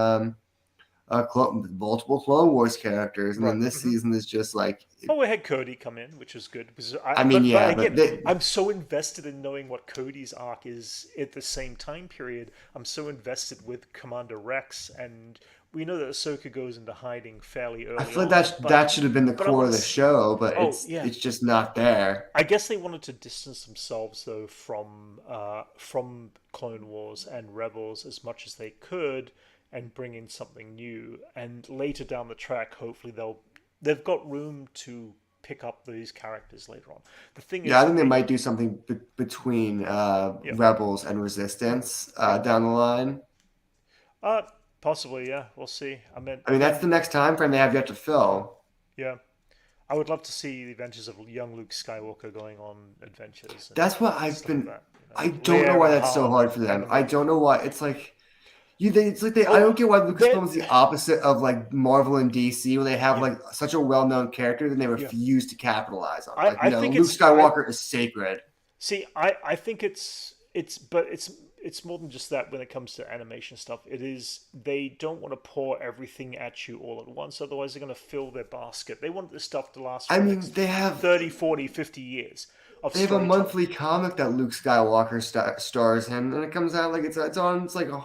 multiple Clone Wars characters, and Right. then this Hmm. season is just like, Oh, we had Cody come in, which was good. Because I mean, but yeah, but again, they, I'm so invested in knowing what Cody's arc is at the same time period. I'm so invested with Commander Rex, and we know that Ahsoka goes into hiding fairly I early feel like on. that should have been the But I core want of to the see. show, but Oh yeah, it's just not there. I guess they wanted to distance themselves though from Clone Wars and Rebels as much as they could, and bring in something new. And later down the track, hopefully they've got room to pick up these characters later on. The thing Yeah, is I that think they they, might do something between yeah, Rebels and Resistance yeah, down the line. uh, possibly, yeah, we'll see. I mean, I mean, that's the next time frame they have yet to fill. yeah, I would love to see the adventures of young Luke Skywalker going on adventures and That's what I've stuff like been. that. I don't know Leia why and that's so Han hard for and them. I Anakin. don't know why. It's like it's like I Oh, don't get why they, Lucasfilm is the opposite of like Marvel and DC, where they have yeah, like such a well-known character and they yeah. refuse to capitalize on it. I think Luke it's I Skywalker is sacred. see. I think but it's more than just that when it comes to animation stuff. It is they don't want to pour everything at you all at once. Otherwise, they're going to fill their basket. They want this stuff to last I for the mean, next 30, 40, 50 years of they have a storytelling. monthly comic that Luke Skywalker stars in, and it comes out like it's like a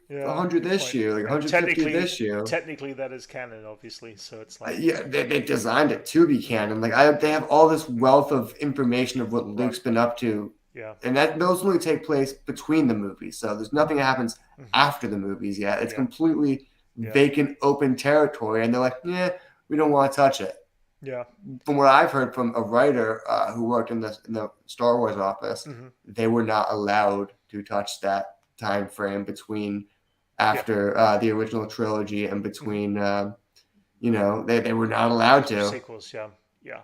Yeah, hundredth good point. issue, like And 150th issue. technically that is canon, obviously. So it's like, Yeah, they designed it to be canon. They have all this wealth of information of what right, Luke's been up to, yeah, and that those only take place between the movies. So there's nothing that happens hmm, after the movies yet. It's yeah, completely yeah, vacant, open territory, and they're like, yeah, we don't want to touch it. yeah, From what I've heard from a writer who worked in the Star Wars office, hmm, they were not allowed to touch that time frame between yeah, after the original trilogy and hmm. between they were not allowed to. Sequels, yeah, yeah.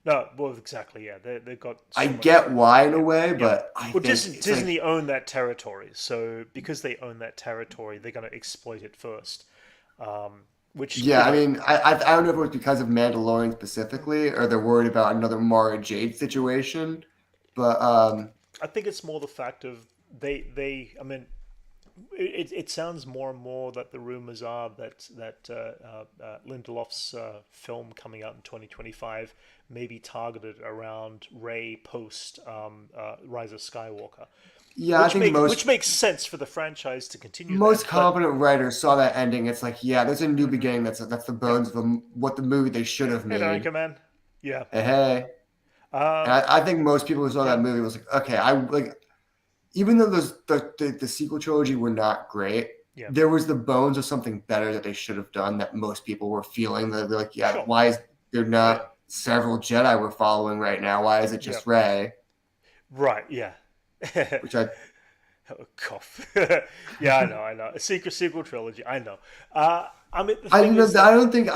No, well, exactly, yeah. They've got I so much get credit. why in a Yeah, way, yeah. but I Well, think it's like Disney own that territory, so because they own that territory, they're going to exploit it first. Which yeah. I mean, I don't know if it was because of Mandalorian specifically, or they're worried about another Mara Jade situation, but I think it's more the fact of they. I mean, it sounds more and more that the rumors are that Lindelof's film coming out in 2025 may be targeted around Rey post Rise of Skywalker, yeah, I think which makes sense for the franchise to continue most that. But competent writers saw that ending. It's like, yeah, there's a new mhm, beginning. That's the yeah, bones of what the movie they should have hey, there, made. Anchorman. Yeah, Hey, and um, I think most people who saw yeah, that movie was like, okay, I like even though the sequel trilogy were not great, yeah, there was the bones of something better that they should have done that most people were feeling. That they're like, yeah, sure. why is there Oh yeah, not several Jedi we're following right now? Why is it yeah, just Rey? right, yeah. Which I Oh, cough. Yeah, I know. A sequel trilogy. I know. I mean, the I thing you know is that I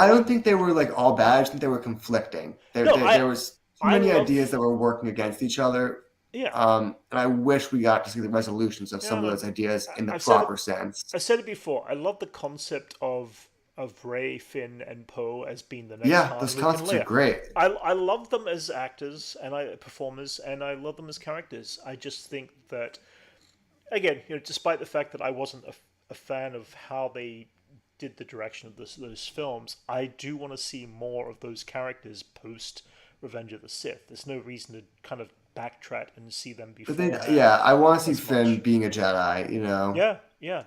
don't think they were like all bad. I just think they were conflicting. no, There was too I many ideas that love. were working against each other. Yeah, And I wish we got to see the resolutions of some yeah. of No, those ideas in the I've said it. proper sense. I said it before. I love the concept of Ray, Finn, and Poe as being the next Yeah, Han, those Luke, and concepts are Leia. great. I love them as actors and performers, and I love them as characters. I just think that again, despite the fact that I wasn't a fan of how they did the direction of those films, I do want to see more of those characters post Revenge of the Sith. There's no reason to kind of backtrack and see them But they, beforehand yeah, I want to see as Finn much. being a Jedi. Yeah, yeah,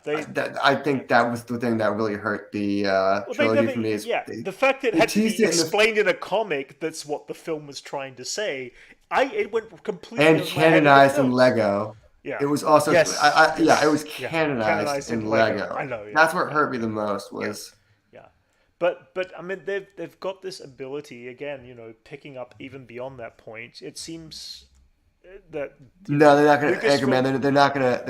I yeah. think that was the thing that really hurt the Well, they trilogy never, for me. Is yeah. The fact that it they had to teased be it in the explained in a comic that's what the film was trying to say. It went completely and over my head in the canonized in films. Lego. Yeah. It was also, yeah, it was Yeah. canonized Canonized in in Lego. I Lego. know. Yeah. That's what Yeah. hurt me the most Yeah. was, Yeah. But I mean they've got this ability again, picking up even beyond that point. It seems that No, they're not gonna Lucasfilm. Anchorman. They're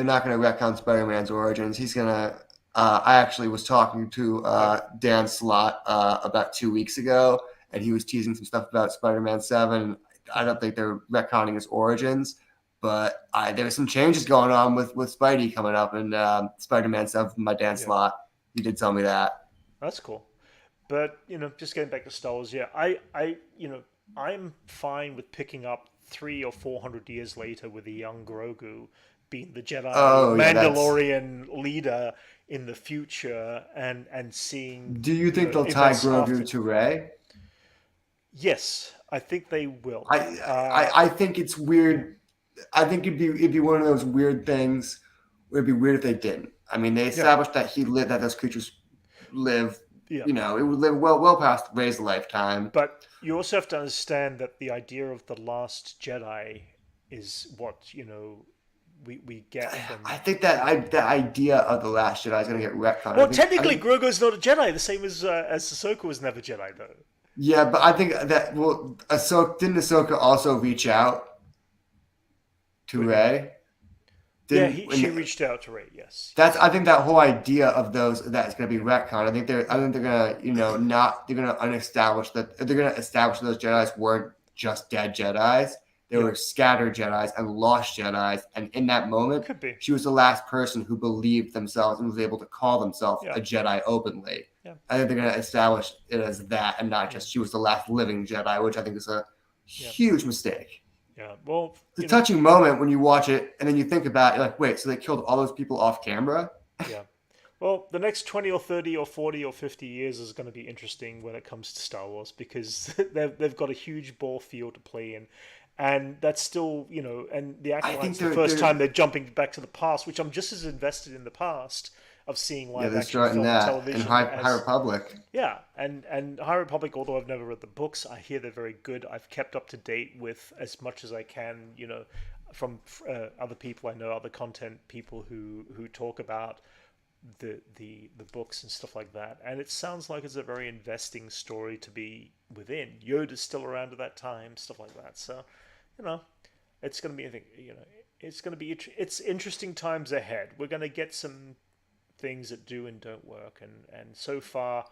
not gonna retcon Spider-Man's origins. He's gonna. I actually was talking to Okay. Dan Slott about 2 weeks ago, and he was teasing some stuff about Spider-Man 7. I don't think they're retconning his origins, but there's some changes going on with Spidey coming up in Spider-Man 7 from my Dan Yeah, Slott. He did tell me that. that's cool. But just getting back to Star Wars, yeah, I'm fine with picking up 300 or 400 years later with a young Grogu being the Jedi Oh yeah, that's. Mandalorian leader in the future, and seeing Do you think they'll tie events after. Grogu to Ray? Yes, I think they will. I, I think it's weird. I think it'd be one of those weird things. It'd be weird if they didn't. I mean, they Yeah, established that he lived that those creatures live. yeah. It would live well past Ray's lifetime. But you also have to understand that the idea of the Last Jedi is what we get I from. think that idea of the Last Jedi is going to get retconned. Well, I technically, think Grogu's not a Jedi, the same as Ahsoka was never Jedi, though. yeah, but I think that Ahsoka also reach out to What do you mean? Ray? Yeah, Didn't she when reached out to Ray. Yes, That's yes. I think that whole idea of those that is going to be retcon. I think they're gonna not they're gonna unestablish that they're gonna establish that those Jedi's weren't just dead Jedi's. They Yeah, were scattered Jedi's and lost Jedi's, and in that moment, could be. she was the last person who believed themselves and was able to call themselves Yeah, a Jedi openly. yeah, I think they're gonna establish it as that and not yeah, just she was the last living Jedi, which I think is a yeah, huge mistake. yeah. Well, It's a touching moment when you watch it and then you think about it, you're like, wait, so they killed all those people off camera? yeah. Well, the next 20 or 30 or 40 or 50 years is going to be interesting when it comes to Star Wars because they've got a huge ball field to play in. And that's still, and the I think Acolyte's the they're first they're time they're jumping back to the past, which I'm just as invested in the past of seeing yeah, live they're action starting film and that in television High as. Republic. Yeah, and High Republic, although I've never read the books, I hear they're very good. I've kept up to date with as much as I can, from other people I know, other content people who talk about the books and stuff like that. And it sounds like it's a very investing story to be within. Yoda's still around at that time, stuff like that. So, you know, it's going to be, I think, it's going to be, it's interesting times ahead. We're going to get some things that do and don't work, and so far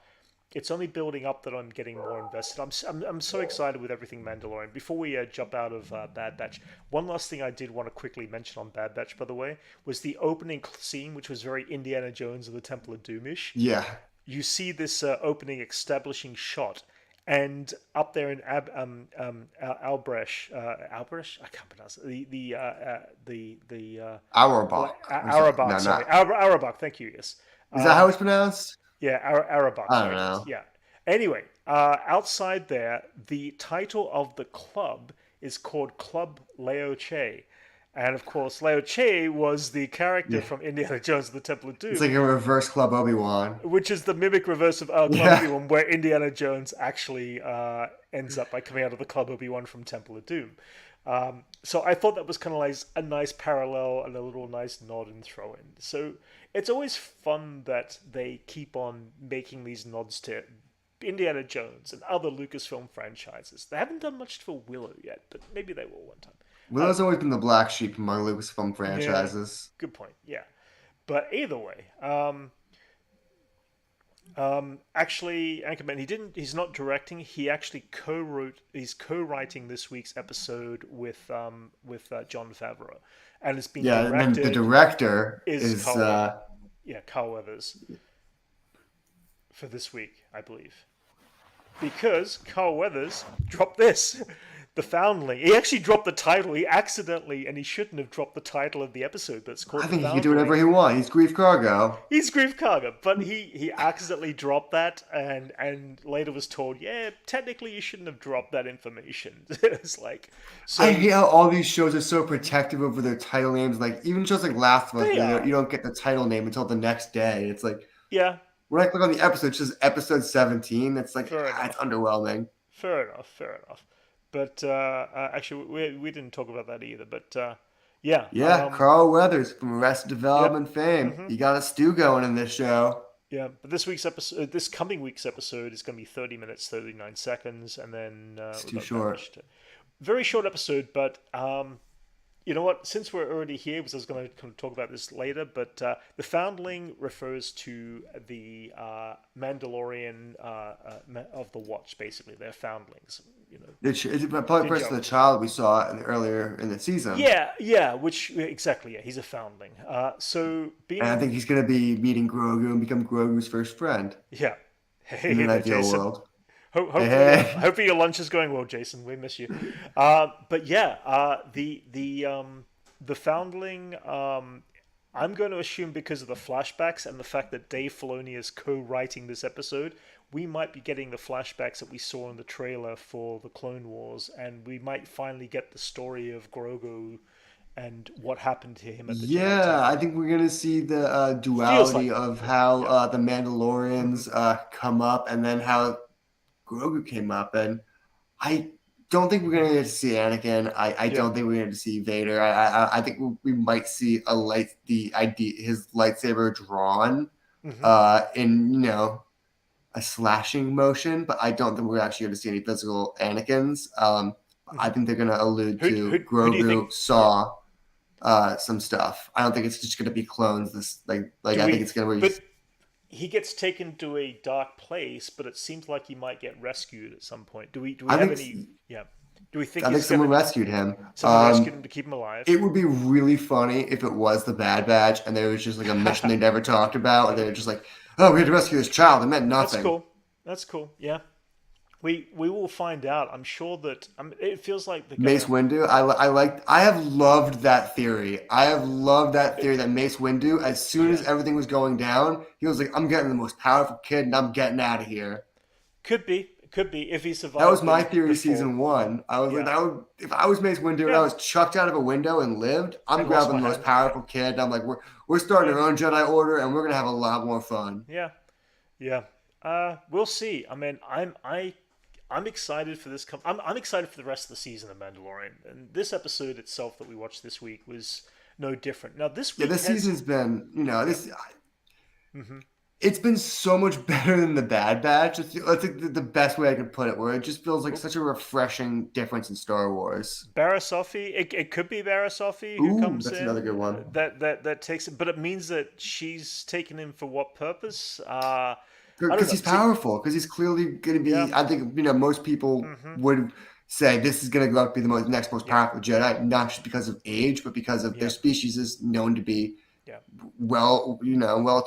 it's only building up that I'm getting more invested. I'm so excited with everything Mandalorian. Before we jump out of Bad Batch, one last thing I did want to quickly mention on Bad Batch, by the way, was the opening scene, which was very Indiana Jones of the Temple of Doomish. Yeah. You see this opening establishing shot, and up there in Albrecht, Albrecht, I can't pronounce it. Auerbach. Or something. Arabak, No, sorry, not. Arabak. Thank you. Yes. Is that how it's pronounced? Yeah, Arabak. I don't Sorry, yes. know. Yeah. Anyway, outside there, the title of the club is called Club Leo Che. And of course, Leo Che was the character Yeah. from Indiana Jones and the Temple of It's Doom, like a reverse Club Obi-Wan. which is the mimic reverse of Club Yeah. Obi-Wan, where Indiana Jones actually ends up by coming out of the Club Obi-Wan from Temple of Doom. So I thought that was kind of like a nice parallel and a little nice nod and throw in. So it's always fun that they keep on making these nods to Indiana Jones and other Lucasfilm franchises. They haven't done much for Willow yet, but maybe they will one time. I don't Willow's always been the black sheep among Lucasfilm know. Yeah, franchises. good point. Yeah, but either way, actually, Anchorman, he's not directing. He actually co-wrote. He's co-writing this week's episode with John Favreau, and it's been Yeah, and then the directed director is is Carl Weathers for this week, I believe, because Carl Weathers dropped this. The Foundling. He actually dropped the title. He accidentally, and he shouldn't have dropped the title of the episode that's called I The think he can do whatever Foundling. he wants. He's Grief Cargo. He's Grief Karga, but he accidentally dropped that, and later was told, yeah, technically you shouldn't have dropped that information. It's like, I so hate how all these shows are so protective over their title names. Like even shows like Last of Us, they are, you don't get the title name until the next day. It's like yeah, when I click on the episode, it says episode 17. It's like fair it's enough, underwhelming. fair enough. But actually, we didn't talk about that either. But yeah, Yeah, Carl Weathers from Arrested yep, Development fame. hmm You got a stew going in this show. yeah. But this coming week's episode is going to be 30 minutes, 39 seconds, and then It's we've too got that short. much to. Very short episode, but You know what? Since we're already here, because I was going to kind of talk about this later, but the foundling refers to the Mandalorian of the Watch. Basically, they're foundlings. You know, It's probably Din first the Djarin. child we saw earlier in the season, Yeah, yeah. Which exactly? Yeah, he's a foundling. So and I being think he's going to be meeting Grogu and become Grogu's first friend yeah. in Hey an there, ideal Jason. world. Hey, Hopefully, hey. hopefully your lunch is going well, Jason. We miss you. But yeah, the foundling. I'm going to assume because of the flashbacks and the fact that Dave Filoni is co-writing this episode, we might be getting the flashbacks that we saw in the trailer for the Clone Wars, and we might finally get the story of Grogu and what happened to him at the Jedi Yeah, I Temple. think we're gonna see the Feels duality like it, of anyway. how Yeah. the Mandalorians come up, and then how Grogu came up, and I don't think we're gonna get to see Anakin. I Yeah. don't think we're gonna get to see Vader. I think we might see the idea his lightsaber drawn Hmm. in a slashing motion, but I don't think we're actually going to see any physical Anakins. I Hmm. think they're going to allude Who to who do you think? Grogu Yeah. saw some stuff. I don't think it's just going to be clones. This like Do I think we? it's going to be. But he gets taken to a dark place, but it seems like he might get rescued at some point. Do we I have think any? Yeah. Do we think I think he's gonna? someone rescued him. Someone rescued him to keep him alive. It would be really funny if it was the Bad Batch and there was just like a mission they never talked about, and they were just like, "Oh, we had to rescue this child." It meant That's nothing. cool. That's cool. Yeah. We will find out. I'm sure that. It feels like they're Mace gonna. Windu, I have loved that theory. I have loved that theory that Mace Windu, as soon as Yeah. everything was going down, he was like, I'm getting the most powerful kid and I'm getting out of here. Could be. Could be if he That was survived my the theory fall. season one. I was like, Yeah. that would, if I was Mace Windu and I Yeah. was chucked out of a window and lived, I'm And lost grabbing my the most hand. Yeah. powerful kid. And I'm like, we're starting Yeah. our own Jedi Order and we're gonna have a lot more fun. Yeah. Yeah. We'll see. I mean, I'm excited for this. I'm excited for the rest of the season of Mandalorian, and this episode itself that we watched this week was no different. Now this Yeah, week this has season's been, yeah. this Hmm. it's been so much better than the Bad Batch. That's like the best way I could put it, where it just feels like Well, such a refreshing difference in Star Wars. Barasofi. It could be Barasofi who Ooh, comes that's another good in. one. That takes it, but it means that she's taken him for what purpose? I don't Because know. he's See, powerful. Because he's clearly going to yeah. be. I think most people Hmm. would say this is going to go out to be the next most Yeah. powerful Jedi, not just because of age, but because of their Yeah. species is known to be Yeah. well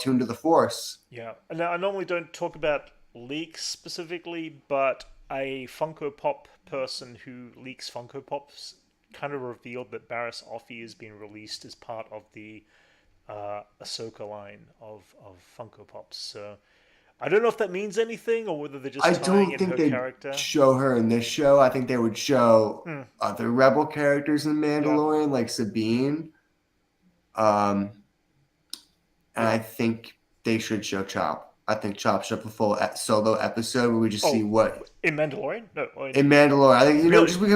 tuned to the Force. Yeah. And now I normally don't talk about leaks specifically, but a Funko Pop person who leaks Funko Pops kind of revealed that Barriss Offee is being released as part of the Ahsoka line of Funko Pops. So I don't know if that means anything or whether they're I just tying don't in think her they'd character. show her in this show. I think they would show Hmm. other Rebel characters in Yeah. Mandalorian, like Sabine. Um, and Yeah. I think they should show Chop. I think Chop should have a full solo episode where we just see Oh, what in Mandalorian? No. Or in Mandalore. I think really? just we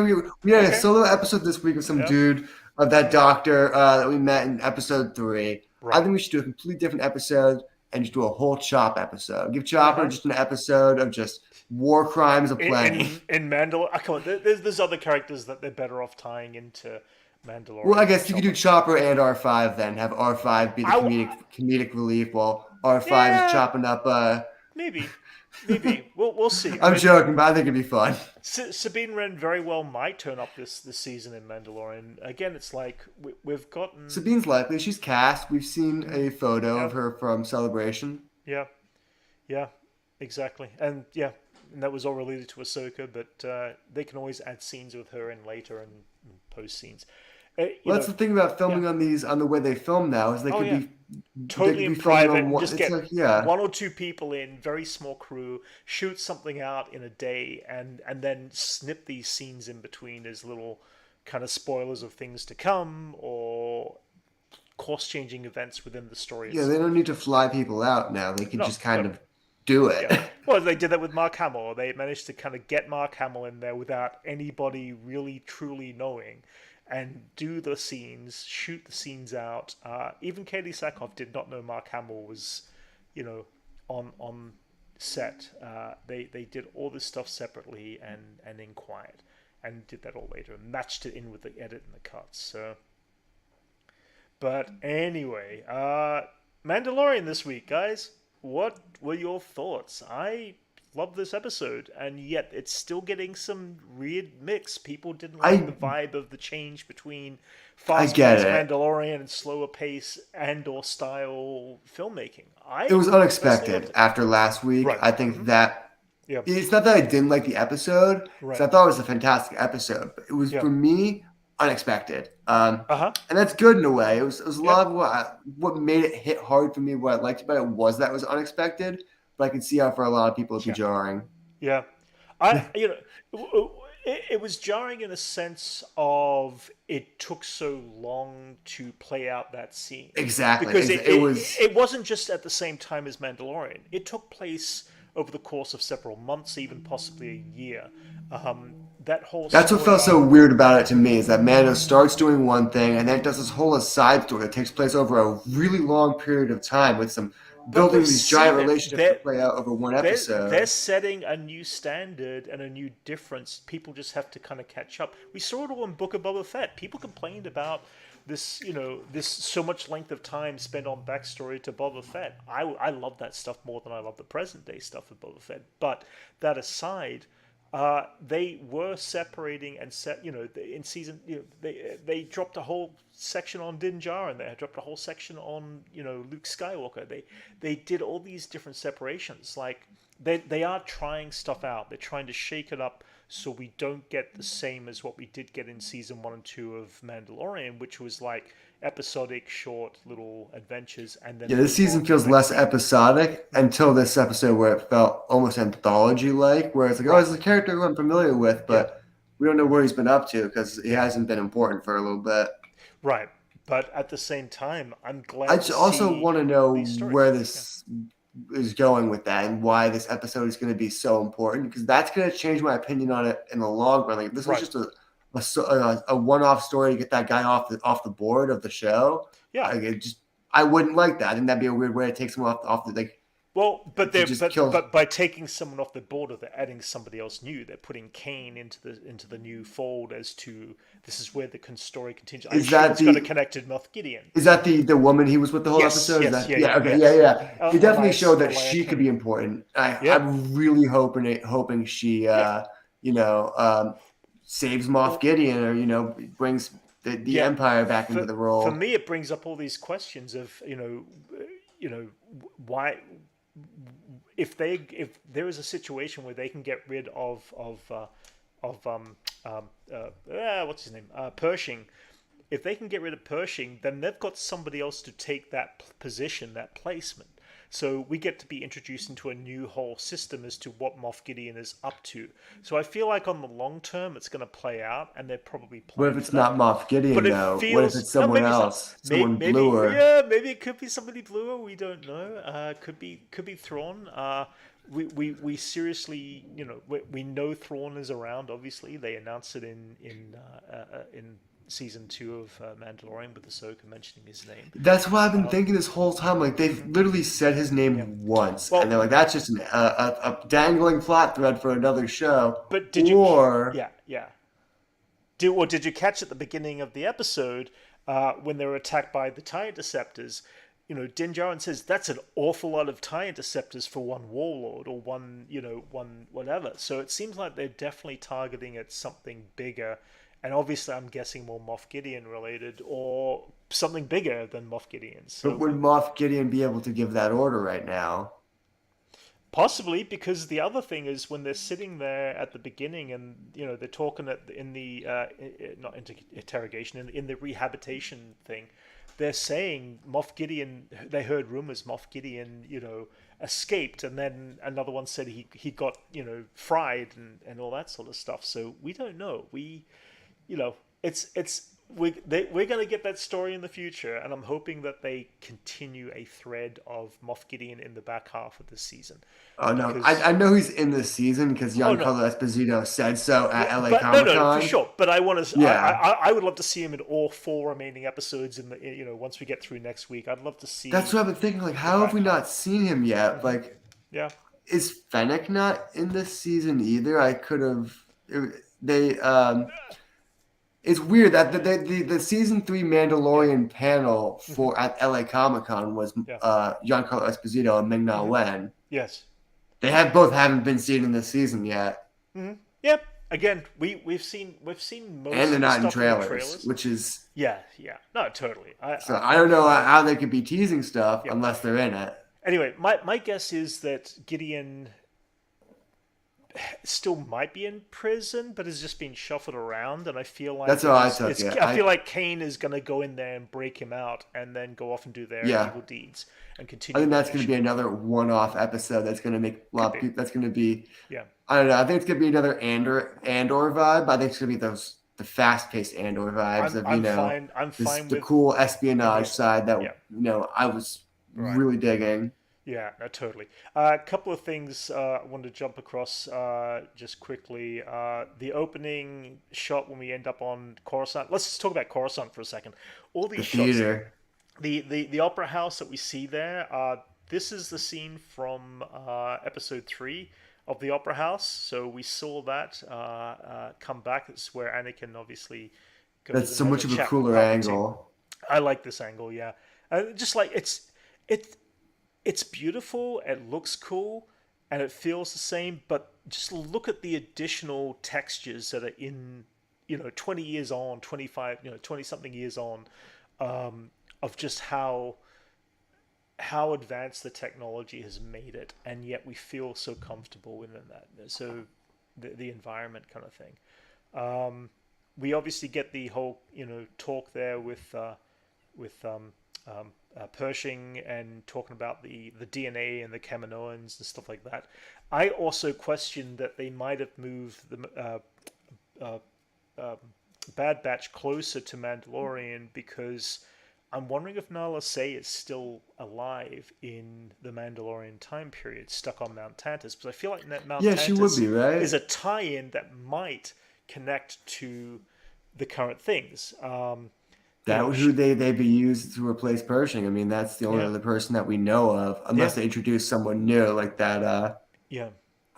had a Okay. solo episode this week of some Yeah. dude of that Hmm. doctor that we met in episode 3. I Right. think we should do a completely different episode and just do a whole Chop episode. Give Chopper Uh-huh. just an episode of just war crimes aplenty. In Mandalore, come on. There's other characters that they're better off tying into Well, I Mandalorian than guess you could do Chopper. Chopper and R5 then. Have R5 be the I w- comedic relief while R5 is yeah, chopping up. maybe we'll see. I I'm mean, joking, but I think it'd be fun. Sabine Wren very well might turn up this season in Mandalorian. Again, it's like we've gotten Sabine's likely. She's cast. We've seen a photo yeah of her from Celebration. yeah yeah exactly and that was all related to Ahsoka, but they can always add scenes with her in later and post scenes. You Well, that's know, the thing about yeah. filming on the way they film now is Oh yeah. they Totally could in be filming private on and one. just It's get like yeah, one or two people in, very small crew, shoot something out in a day, and then snip these scenes in between as little kind of spoilers of things to come or course changing events within the story yeah. They itself. don't need to fly people out now. They can No, just kind no. of do it. Yeah. Well, they did that with Mark Hamill. They managed to kind of get Mark Hamill in there without anybody really truly knowing and do the scenes, shoot the scenes out. Even Katie Sackhoff did not know Mark Hamill was, on set. They did all this stuff separately and in quiet and did that all later and matched it in with the edit and the cuts. So But anyway, Mandalorian this week, guys. What were your thoughts? I love this episode, and yet it's still getting some weird mix. People didn't like the I vibe of the change between I get fast-paced it. Mandalorian and slower pace and/or style filmmaking. It I was personally loved unexpected it. after last week. Right. I think that Yeah. it's not that I didn't like the episode, because Right. I thought it was a fantastic episode, but it was Yeah. for me unexpected. Uh huh. And that's good in a way. It was a Yeah. lot of what made it hit hard for me. What I liked about it was that it was unexpected, but I could see how for a lot of people it'd be Yeah. jarring. Yeah. It was jarring in a sense of it took so long to play out that scene Exactly. because It was. it wasn't just at the same time as Mandalorian. It took place over the course of several months, even possibly a year. That whole That's what felt story. so weird about it to me is that Mando starts doing one thing and then does this whole aside story that takes place over a really long period of time with some But building we've these giant seen it. relationships to play out over one They're episode. setting a new standard and a new difference. People just have to kind of catch up. We saw it all in Book of Boba Fett. People complained about this, this so much length of time spent on backstory to Boba Fett. I love that stuff more than I love the present day stuff of Boba Fett. But that aside, they were separating and set. In season, they dropped a whole section on Din Djarin. They dropped a whole section on Luke Skywalker. They did all these different separations. Like they are trying stuff out. They're trying to shake it up so we don't get the same as what we did get in season 1 and 2 of Mandalorian, which was like episodic, short little adventures, and then Yeah, this move on season to the feels next less scene. episodic until this episode where it felt almost anthology like, where it's like, oh, Right. it's a character who I'm familiar with, Yeah. but we don't know where he's been up to because he hasn't been important for a little bit. Right. But at the same time, I'm I glad to just also see want to know these where stories. Yeah. this is going with that and why this episode is going to be so important because that's going to change my opinion on it in the long run. Like if this was Right. just a one-off story to get that guy off the board of the show. Yeah. I wouldn't like that. I think that'd be a weird way to take someone off the like Well, but to they're just kill. but by taking someone off the border, they're adding somebody else new. They're putting Kane into the new fold as to this is where the story continues. I'm Is sure that it's going to the connect to Moff Gideon. is that the woman he was with the whole Yes. episode? Is Yes. that Yeah. yeah Yeah. okay Yes. It definitely Elias showed that Elias she could be Kane. important. Yeah. I'm really hoping she Yeah. you know saves Moff Well, Gideon or brings the yeah. Empire back into For the for role. me, it brings up all these questions of why if there is a situation where they can get rid of what's his name Pershing, if they can get rid of Pershing, then they've got somebody else to take that position, that placement. So we get to be introduced into a new whole system as to what Moff Gideon is up to. So I feel like on the long term, it's going to play out, and they're probably What if playing for it's that. not Moff Gideon But it though? What if feels it's no, someone maybe it's not. else, someone Maybe bluer? yeah, maybe it could be somebody bluer. We don't know. Could be Thrawn. We seriously we know Thrawn is around. Obviously, they announced it in season 2 of Mandalorian with Ahsoka mentioning his name. That's what I've been thinking this whole time. Like they've literally said his Yeah. name once, and Well, they're like, "That's just a dangling plot thread for another show." but did you? Or Yeah, yeah. Did you catch at the beginning of the episode when they were attacked by the TIE interceptors? Din Djarin says that's an awful lot of TIE interceptors for one warlord or one whatever. So it seems like they're definitely targeting at something bigger, and obviously I'm guessing more Moff Gideon related or something bigger than Moff Gideon. but So would Moff Gideon be able to give that order right now? possibly, because the other thing is when they're sitting there at the beginning and they're talking in the not interrogation in the rehabilitation thing, they're saying Moff Gideon. They heard rumors Moff Gideon escaped, and then another one said he got fried and all that sort of stuff. So we don't know. It's we're going to get that story in the future, and I'm hoping that they continue a thread of Moff Gideon in the back half of this season, Oh no, because I know he's in this season because oh no, Giancarlo Esposito said so yeah, at LA but no, Comic no, for Con. sure. But I want to, Yeah, I would love to see him in all 4 remaining episodes in the once we get through next week. I'd love to that's see what I've been thinking. Like, the how have back we not half. seen him yet? Like, Yeah, is Fennec not in this season either? I could have. They It's weird that the season 3 Mandalorian panel for at LA Comic Con was Yeah. Giancarlo Esposito and Ming-Na Hmm. Wen. Yes. They have both haven't been seen in this season yet, Yep. Again, we've seen and most they're of the not in stuff in the trailers, trailers. which is Yeah. Yeah. No, totally. so I don't know You know. how they could be teasing stuff Yep. unless they're in it. Anyway, my guess is that Gideon still might be in prison, but is just being shuffled around. And I feel like That's how I took it. I feel like Kane is going to go in there and break him out, and then go off and do their Yeah, evil deeds and I continue think their that's going to mission. be another one-off episode. That's going to make a Could lot of be. people. That's going to be. Yeah. I don't know. I think it's going to be another Andor vibe. I think it's going to be the fast-paced Andor vibes of I'm this fine the with cool espionage Andor. side that Yeah. I was Right. really digging. Yeah, no, totally. A couple of things I wanted to jump across just quickly. The opening shot when we end up on Coruscant. Let's just talk about Coruscant for a second. All The these shots, theater. the opera house that we see there. This is the scene from episode 3 of the opera house. So we saw that come back. It's where Anakin obviously goes That's and so has much a of a chat with cooler Palpatine. angle. I like this angle, yeah. Just like it it's beautiful, it looks cool, and it feels the same, but just look at the additional textures that are in, 20 years on, 25, 20 something years on, of just how advanced the technology has made it, and yet we feel so comfortable within that. So the environment kind of thing. We obviously get the whole, talk there with Pershing and talking about the DNA and the Kaminoans and stuff like that. I also question that they might have moved the Bad Batch closer to Mandalorian, because I'm wondering if Nala Se is still alive in the Mandalorian time period, stuck on Mount Tantus. Because I feel like that Mount Yeah, she would Tantus be, right? is a tie-in that might connect to the current things. That would who they'd be used to replace Pershing. I mean, that's the only Yeah, other person that we know of, yeah, unless they introduce someone new like that. yeah.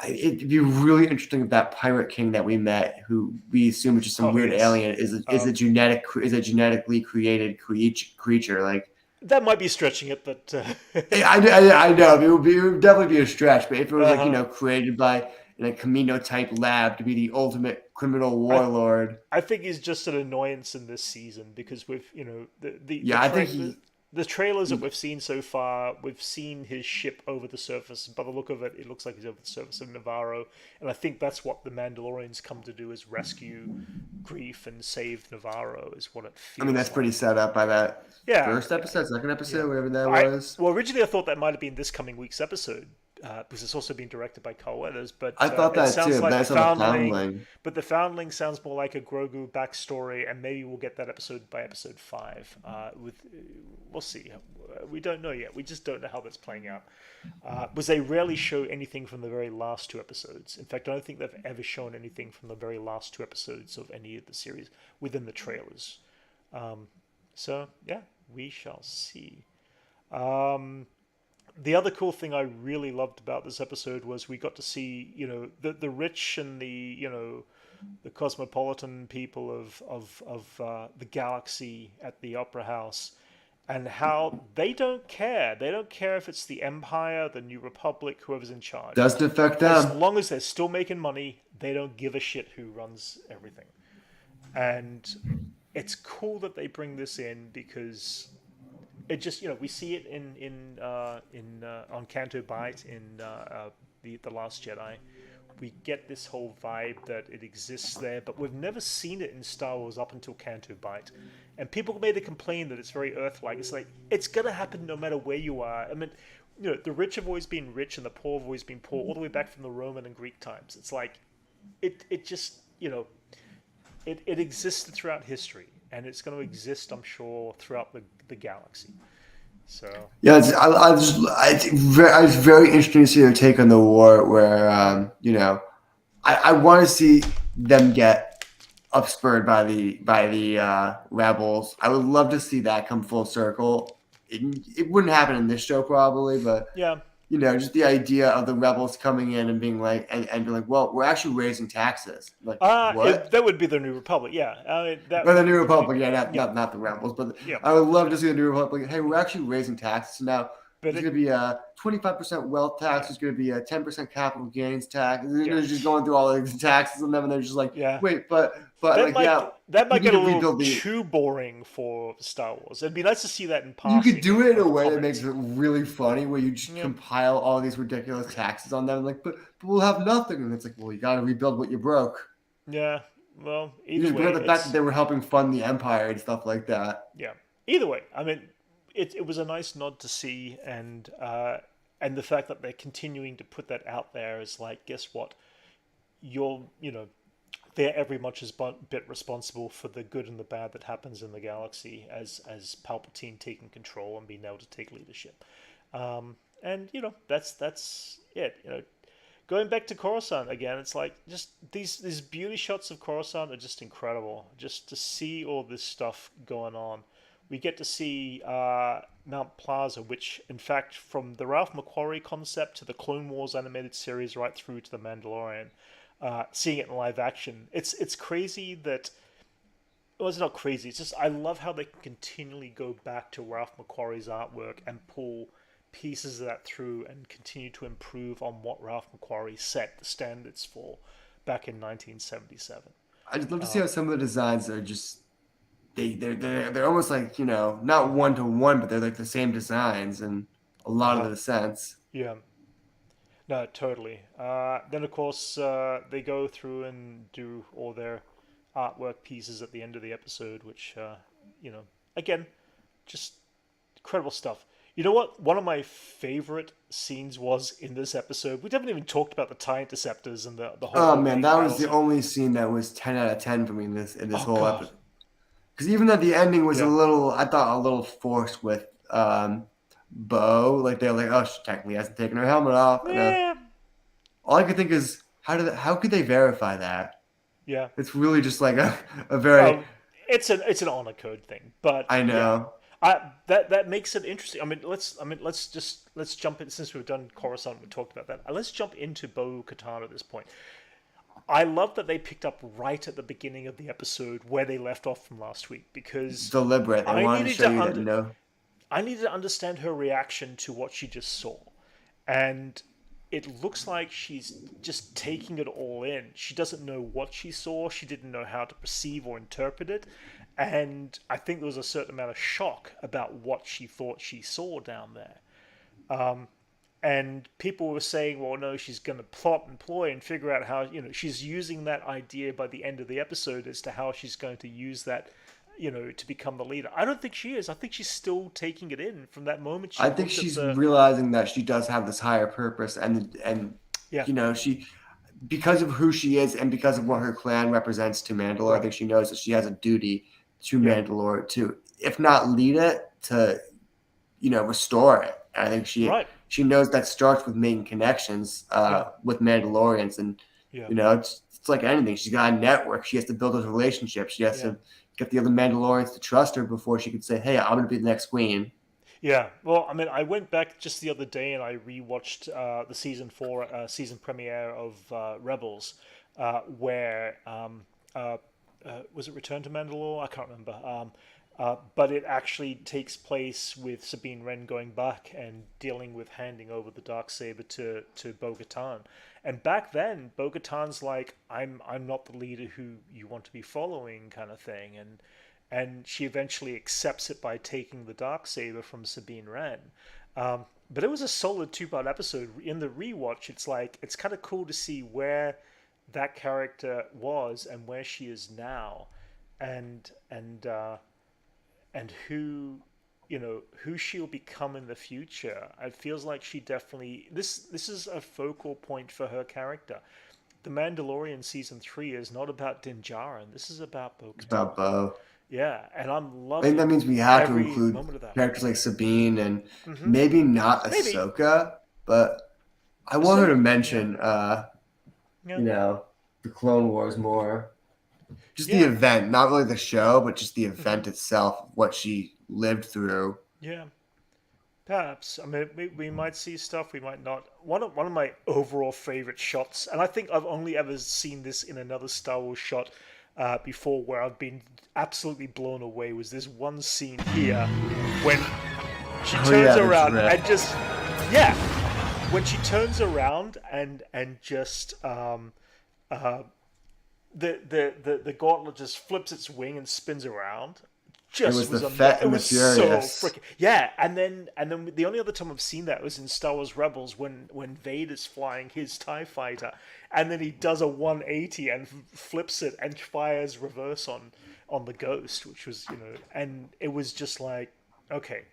It'd be really interesting if that pirate king that we met, who we assume is just some Oh weird yes. alien, is a genetically created creature. Like That might be stretching it, but I know it would definitely be a stretch, but if it was like uh-huh. created by in a Camino type lab to be the ultimate criminal I warlord, I think he's just an annoyance in this season, because we've yeah, I think the trailers that we've seen so far, we've seen his ship over the surface. By the look of it, it looks like he's over the surface of Navarro, and I think that's what the Mandalorians come to do: is rescue Grief and save Navarro. Is what it I mean that's feels pretty like. set up by that Yeah, first yeah, episode, second yeah. episode, whatever that I was. Well, originally I thought that might have been this coming week's episode, because it's also being directed by Carl Weathers. But I thought it that sounds too, but like then the I saw the Foundling. foundling. But the Foundling sounds more like a Grogu backstory, and maybe we'll get that episode by episode 5. We'll see. We don't know yet. We just don't know how that's playing out. Because they rarely show anything from the very last 2 episodes. In fact, I don't think they've ever shown anything from the very last 2 episodes of any of the series within the trailers. So yeah, we shall see. The other cool thing I really loved about this episode was we got to see, the rich and the cosmopolitan people of the galaxy at the Opera House, and how they don't care. They don't care if it's the Empire, the New Republic, whoever's in charge. Doesn't affect As them. long as they're still making money, they don't give a shit who runs everything. And it's cool that they bring this in, because it just, we see it in on Canto Bight in the Last Jedi. We get this whole vibe that it exists there, but we've never seen it in Star Wars up until Canto Bight. And people made a complaint that it's very Earth-like. It's like, it's gonna happen no matter where you are. I mean, the rich have always been rich and the poor have always been poor, all the way back from the Roman and Greek times. It's like, it just, it existed throughout history, and it's going to exist, I'm sure, throughout the galaxy. So Yeah, it's very interesting to see their take on the war. Where I want to see them get upspurred by the rebels. I would love to see that come full circle. It wouldn't happen in this show probably, but yeah, just the idea of the rebels coming in and being like, and be like, well, we're actually raising taxes. Like, what? That would be the New Republic. Yeah, I mean, Or the New that would be Republic, yeah, not, yeah, not not the rebels, but yeah, I would love to see the New Republic. Hey, we're actually raising taxes now. but There's going to be a 25% wealth tax. yeah, There's going to be a 10% capital gains tax. yeah, They're just going through all the taxes on them, and they're just like, yeah. wait, but That like, yeah, might that we might need get a to little rebuild the. too boring for Star Wars. It'd be nice to see that in You could passing do it in a of way that makes comments. it really funny, where you just Yeah, compile all these ridiculous taxes on them, like, but we'll have nothing, and it's like, well, you got to rebuild what you broke. yeah. Well, You either just bring way, up the fact that it's they were helping fund the empire and stuff like that. yeah. Either way, I mean, it was a nice nod to see, and the fact that they're continuing to put that out there is like, guess what? You're they're every much as bit responsible for the good and the bad that happens in the galaxy as Palpatine taking control and being able to take leadership. And that's it. Going back to Coruscant again, it's like just these beauty shots of Coruscant are just incredible. Just to see all this stuff going on, we get to see Mount Plaza, which in fact, from the Ralph McQuarrie concept to the Clone Wars animated series, right through to the Mandalorian, seeing it in live action, it's crazy that. Well, it's not crazy. It's just I love how they can continually go back to Ralph McQuarrie's artwork and pull pieces of that through and continue to improve on what Ralph McQuarrie set the standards for back in 1977. I just love to see how some of the designs are just they're almost like not one to one, but they're like the same designs in a lot of Uh-huh. the sense. Yeah. No, totally. Then, of course, they go through and do all their artwork pieces at the end of the episode, which, you know, again, just incredible stuff. You know what? One of my favorite scenes was in this episode. We haven't even talked about the TIE interceptors and the whole Oh man, opening that was battle the scene. only scene that was 10 out of 10 for me in this Oh whole God, episode. Because even at the ending was yeah, I thought a little forced with Bo. Like they're like, oh, she technically hasn't taken her helmet off, and yeah, all I could think is how could they verify that? yeah. It's really just like a very Well, it's an honor code thing, but I yeah, know. that makes it interesting. Let's jump in since we've done Coruscant. We talked about that. Let's jump into Bo Katan at this point. I love that they picked up right at the beginning of the episode where they left off from last week because Deliberate. They I wanted to needed show to you that under no. I needed to understand her reaction to what she just saw, and it looks like she's just taking it all in. She doesn't know what she saw. She didn't know how to perceive or interpret it, and I think there was a certain amount of shock about what she thought she saw down there. And people were saying, well, no, she's going to plot and ploy and figure out how, she's using that idea by the end of the episode as to how she's going to use that, to become the leader. I don't think she is. I think she's still taking it in from that moment she I think looked at she's the. realizing that she does have this higher purpose, and Yeah, she because of who she is and because of what her clan represents to Mandalore. I right. think she knows that she has a duty to Yeah, Mandalore to, if not lead it, to restore it. And I think right. she knows that starts with making connections Yeah, with Mandalorians, and yeah, it's like anything. She's got a network. She has to build those relationships. She has yeah. to get the other Mandalorians to trust her before she could say, "Hey, I'm going to be the next queen." Yeah, well, I mean, I went back just the other day and I rewatched the season 4 season premiere of Rebels, where was it Return to Mandalore? I can't remember. But it actually takes place with Sabine Wren going back and dealing with handing over the darksaber to Bo-Katan. And back then, Bo-Katan's like, I'm not the leader who you want to be following, kind of thing, and she eventually accepts it by taking the darksaber from Sabine Wren. But it was a solid 2-part episode. In the rewatch, it's like it's kind of cool to see where that character was and where she is now, and and who she'll become in the future. It feels like she definitely this is a focal point for her character. The Mandalorian season 3 is not about Din Djarin. This is about It's Bo-Katan. about Bo. Yeah, and I'm I think that loving means we have to every include moment of that. characters like Sabine and Mm-hmm. maybe not Maybe. Ahsoka, but I want her to Ahsoka. Yeah. mention, Yeah. you know, the Clone Wars more. Just the Yeah. event, not really the show, but just the Mm-hmm. event itself, what she lived through. Yeah. Perhaps. I mean, we might see stuff, we might not. One of my overall favorite shots, and I think I've only ever seen this in another Star Wars shot before, where I've been absolutely blown away, was this one scene here when she Oh turns yeah, the around drift. and just, yeah, when she turns around and just uh, the gauntlet just flips its wing and spins around. It Just was the was a Fett it and the was so Furious. freaking, yeah. And then the only other time I've seen that was in Star Wars Rebels when Vader's flying his TIE fighter, and then he does a 180 and flips it and fires reverse on the Ghost, which was, and it was just like, okay,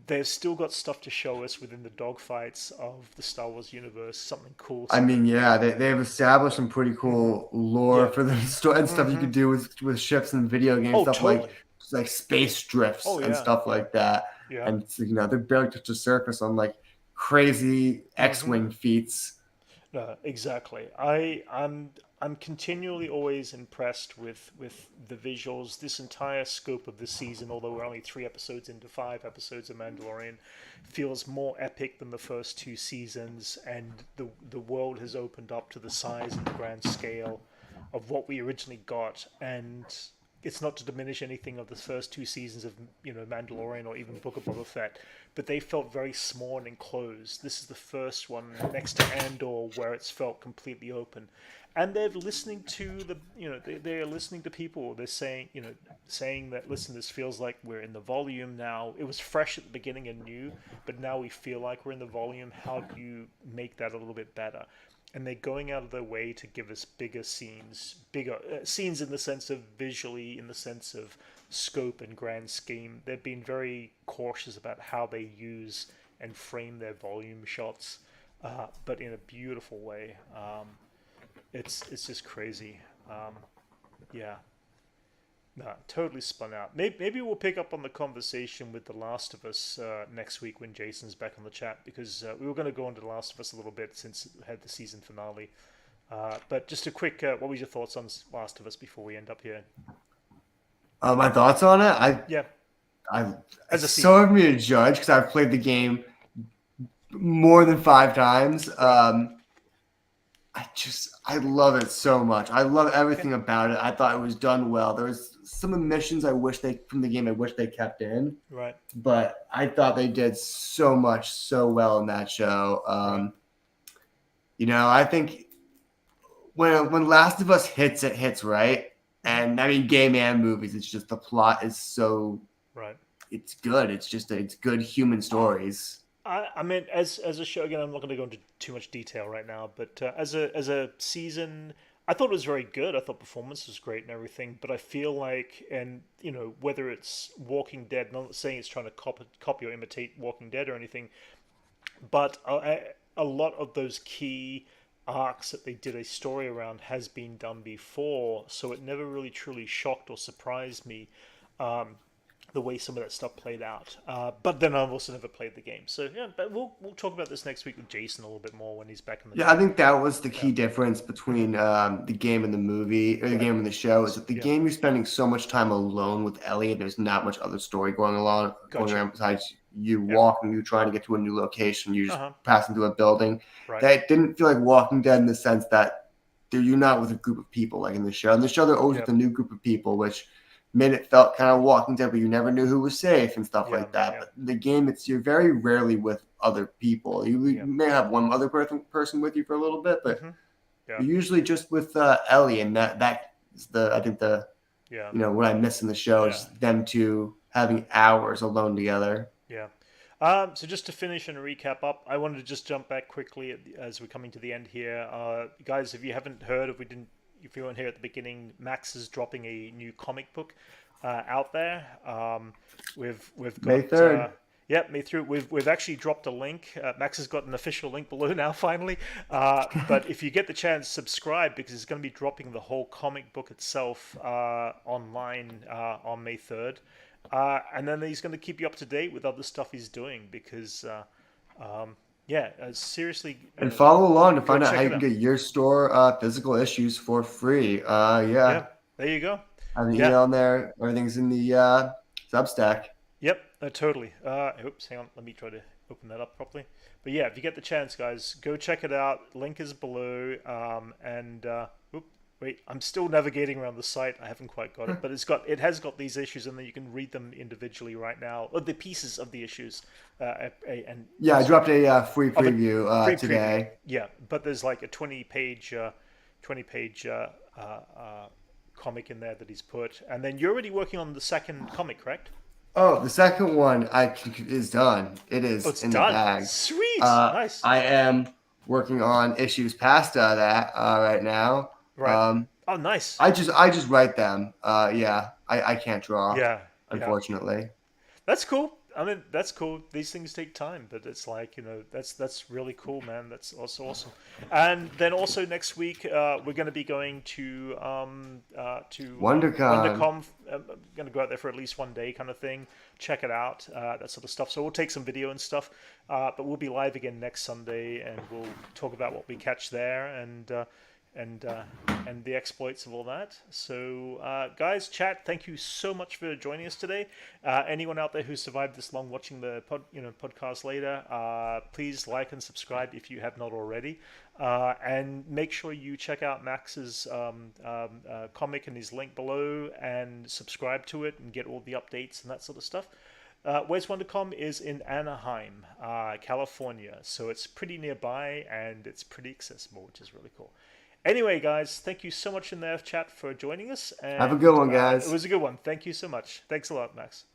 they've still got stuff to show us within the dogfights of the Star Wars universe, something cool, I something mean, new. yeah, they've established some pretty cool lore Yeah. for the story and stuff you could do with ships and video game Oh, stuff totally. like space drifts Oh and yeah, stuff yeah, like that. yeah. And so, they're barely touched the surface on like crazy X-wing feats. No, exactly. I'm continually always impressed with the visuals. This entire scope of the season, although we're only 3 episodes into 5 episodes of Mandalorian, feels more epic than the first 2 seasons, and the world has opened up to the size and the grand scale of what we originally got. And it's not to diminish anything of the first 2 seasons of Mandalorian or even Book of Boba Fett, but they felt very small and enclosed. This is the first one next to Andor where it's felt completely open, and they're listening to they're listening to people. They're saying that, listen, this feels like we're in the volume now. It was fresh at the beginning and new, but now we feel like we're in the volume. How do you make that a little bit better? And they're going out of their way to give us bigger scenes in the sense of visually, in the sense of scope and grand scheme. They've been very cautious about how they use and frame their volume shots, but in a beautiful way. It's just crazy. Yeah, no, totally spun out. Maybe we'll pick up on the conversation with The Last of Us next week when Jason's back on the chat, because we were going to go into The Last of Us a little bit since it had the season finale. But just a quick, what was your thoughts on Last of Us before we end up here? My thoughts on it, Yeah, I as it's a so sequel. hard for me to judge because I've played the game more than 5 times. Right. I love it so much. I love Okay. everything about it. I thought it was done well. There was some omissions from the game I wish they kept in, Right. but I thought they did so much so well in that show. Right. I think when Last of Us hits, it hits right. Hmm. And I mean, game and movies, it's just the plot is so Right. it's good. It's good human stories. I mean, as a show, again, I'm not going to go into too much detail right now, but as a season, I thought it was very good. I thought performance was great and everything, but I feel like, and whether it's Walking Dead, not saying it's trying to copy or imitate Walking Dead or anything, but a lot of those key arcs that they did a story around has been done before, so it never really truly shocked or surprised me, the way some of that stuff played out. But then I've also never played the game, so yeah. But we'll talk about this next week with Jason a little bit more when he's back in the Yeah, I chat. think that was the Yeah. key difference between the game and the movie, or the Right. game and the show, is that the Yeah. game you're spending so much time alone with Ellie, and there's not much other story going Gotcha. around besides you Yeah. walking, you trying to get to a new location, you Uh just huh. passing through a building. Right. That didn't feel like Walking Dead in the sense that you're not with a group of people like in the show. In the show, they're always Yeah. with a new group of people, which made it felt kind of Walking Dead, but you never knew who was safe and stuff Yeah. like that. Yeah. But in the game, you're very rarely with other people. You Yeah. may have one other person with you for a little bit, but Mm-hmm. Yeah. you're usually just with Ellie, and that is I think Yeah. what I miss in the show Yeah. is them two having hours alone together. Yeah. So just to finish and recap up, I wanted to just jump back quickly as we're coming to the end here. Guys, if you haven't heard, if you weren't here at the beginning, Max is dropping a new comic book out there. We've May got 3rd. yeah, me through. We've actually dropped a link. Max has got an official link below now, finally. But if you get the chance, subscribe, because it's going to be dropping the whole comic book itself online on May 3rd. And then he's going to keep you up to date with other stuff he's doing, because yeah, seriously, And follow along to go find out how check you it can out. get your store physical issues for free. Yeah, Yeah, there you go. I have an Yeah, email in there. Everything's in the Substack. Yep, totally. Oops, hang on. Let me try to open that up properly. But yeah, if you get the chance, guys, go check it out. Link is below. Oop, wait, I'm still navigating around the site. I haven't quite got it, but it has got these issues, and then you can read them individually right now, or the pieces of the issues, and Yeah, I also dropped a free of a preview free preview. today. Yeah, but there's like a 20 page comic in there that he's put, and then you're already working on the second comic, correct? Oh, the second one is done. It Oh, is it's in the done. bag. Sweet, nice. I am working on issues past that right now. Right. Um, Oh, nice. I just write them. Yeah, I can't draw, Yeah, yeah. unfortunately. That's cool. I mean, that's cool. These things take time, but it's like, that's really cool, man. That's also awesome. And then also next week, we're going to be going to WonderCon. WonderCon. I'm going to go out there for at least one day, kind of thing. Check it out, that sort of stuff. So we'll take some video and stuff, but we'll be live again next Sunday, and we'll talk about what we catch there and and the exploits of all that. So, guys, chat, thank you so much for joining us today. Anyone out there who survived this long watching the podcast later, please like and subscribe if you have not already, and make sure you check out Max's comic and his link below, and subscribe to it and get all the updates and that sort of stuff. Where's WonderCom is in Anaheim, California, so it's pretty nearby and it's pretty accessible, which is really cool. Anyway, guys, thank you so much in there, chat, for joining us. Have a And good one, it guys. was a good one. Thank you so much. Thanks a lot, Max.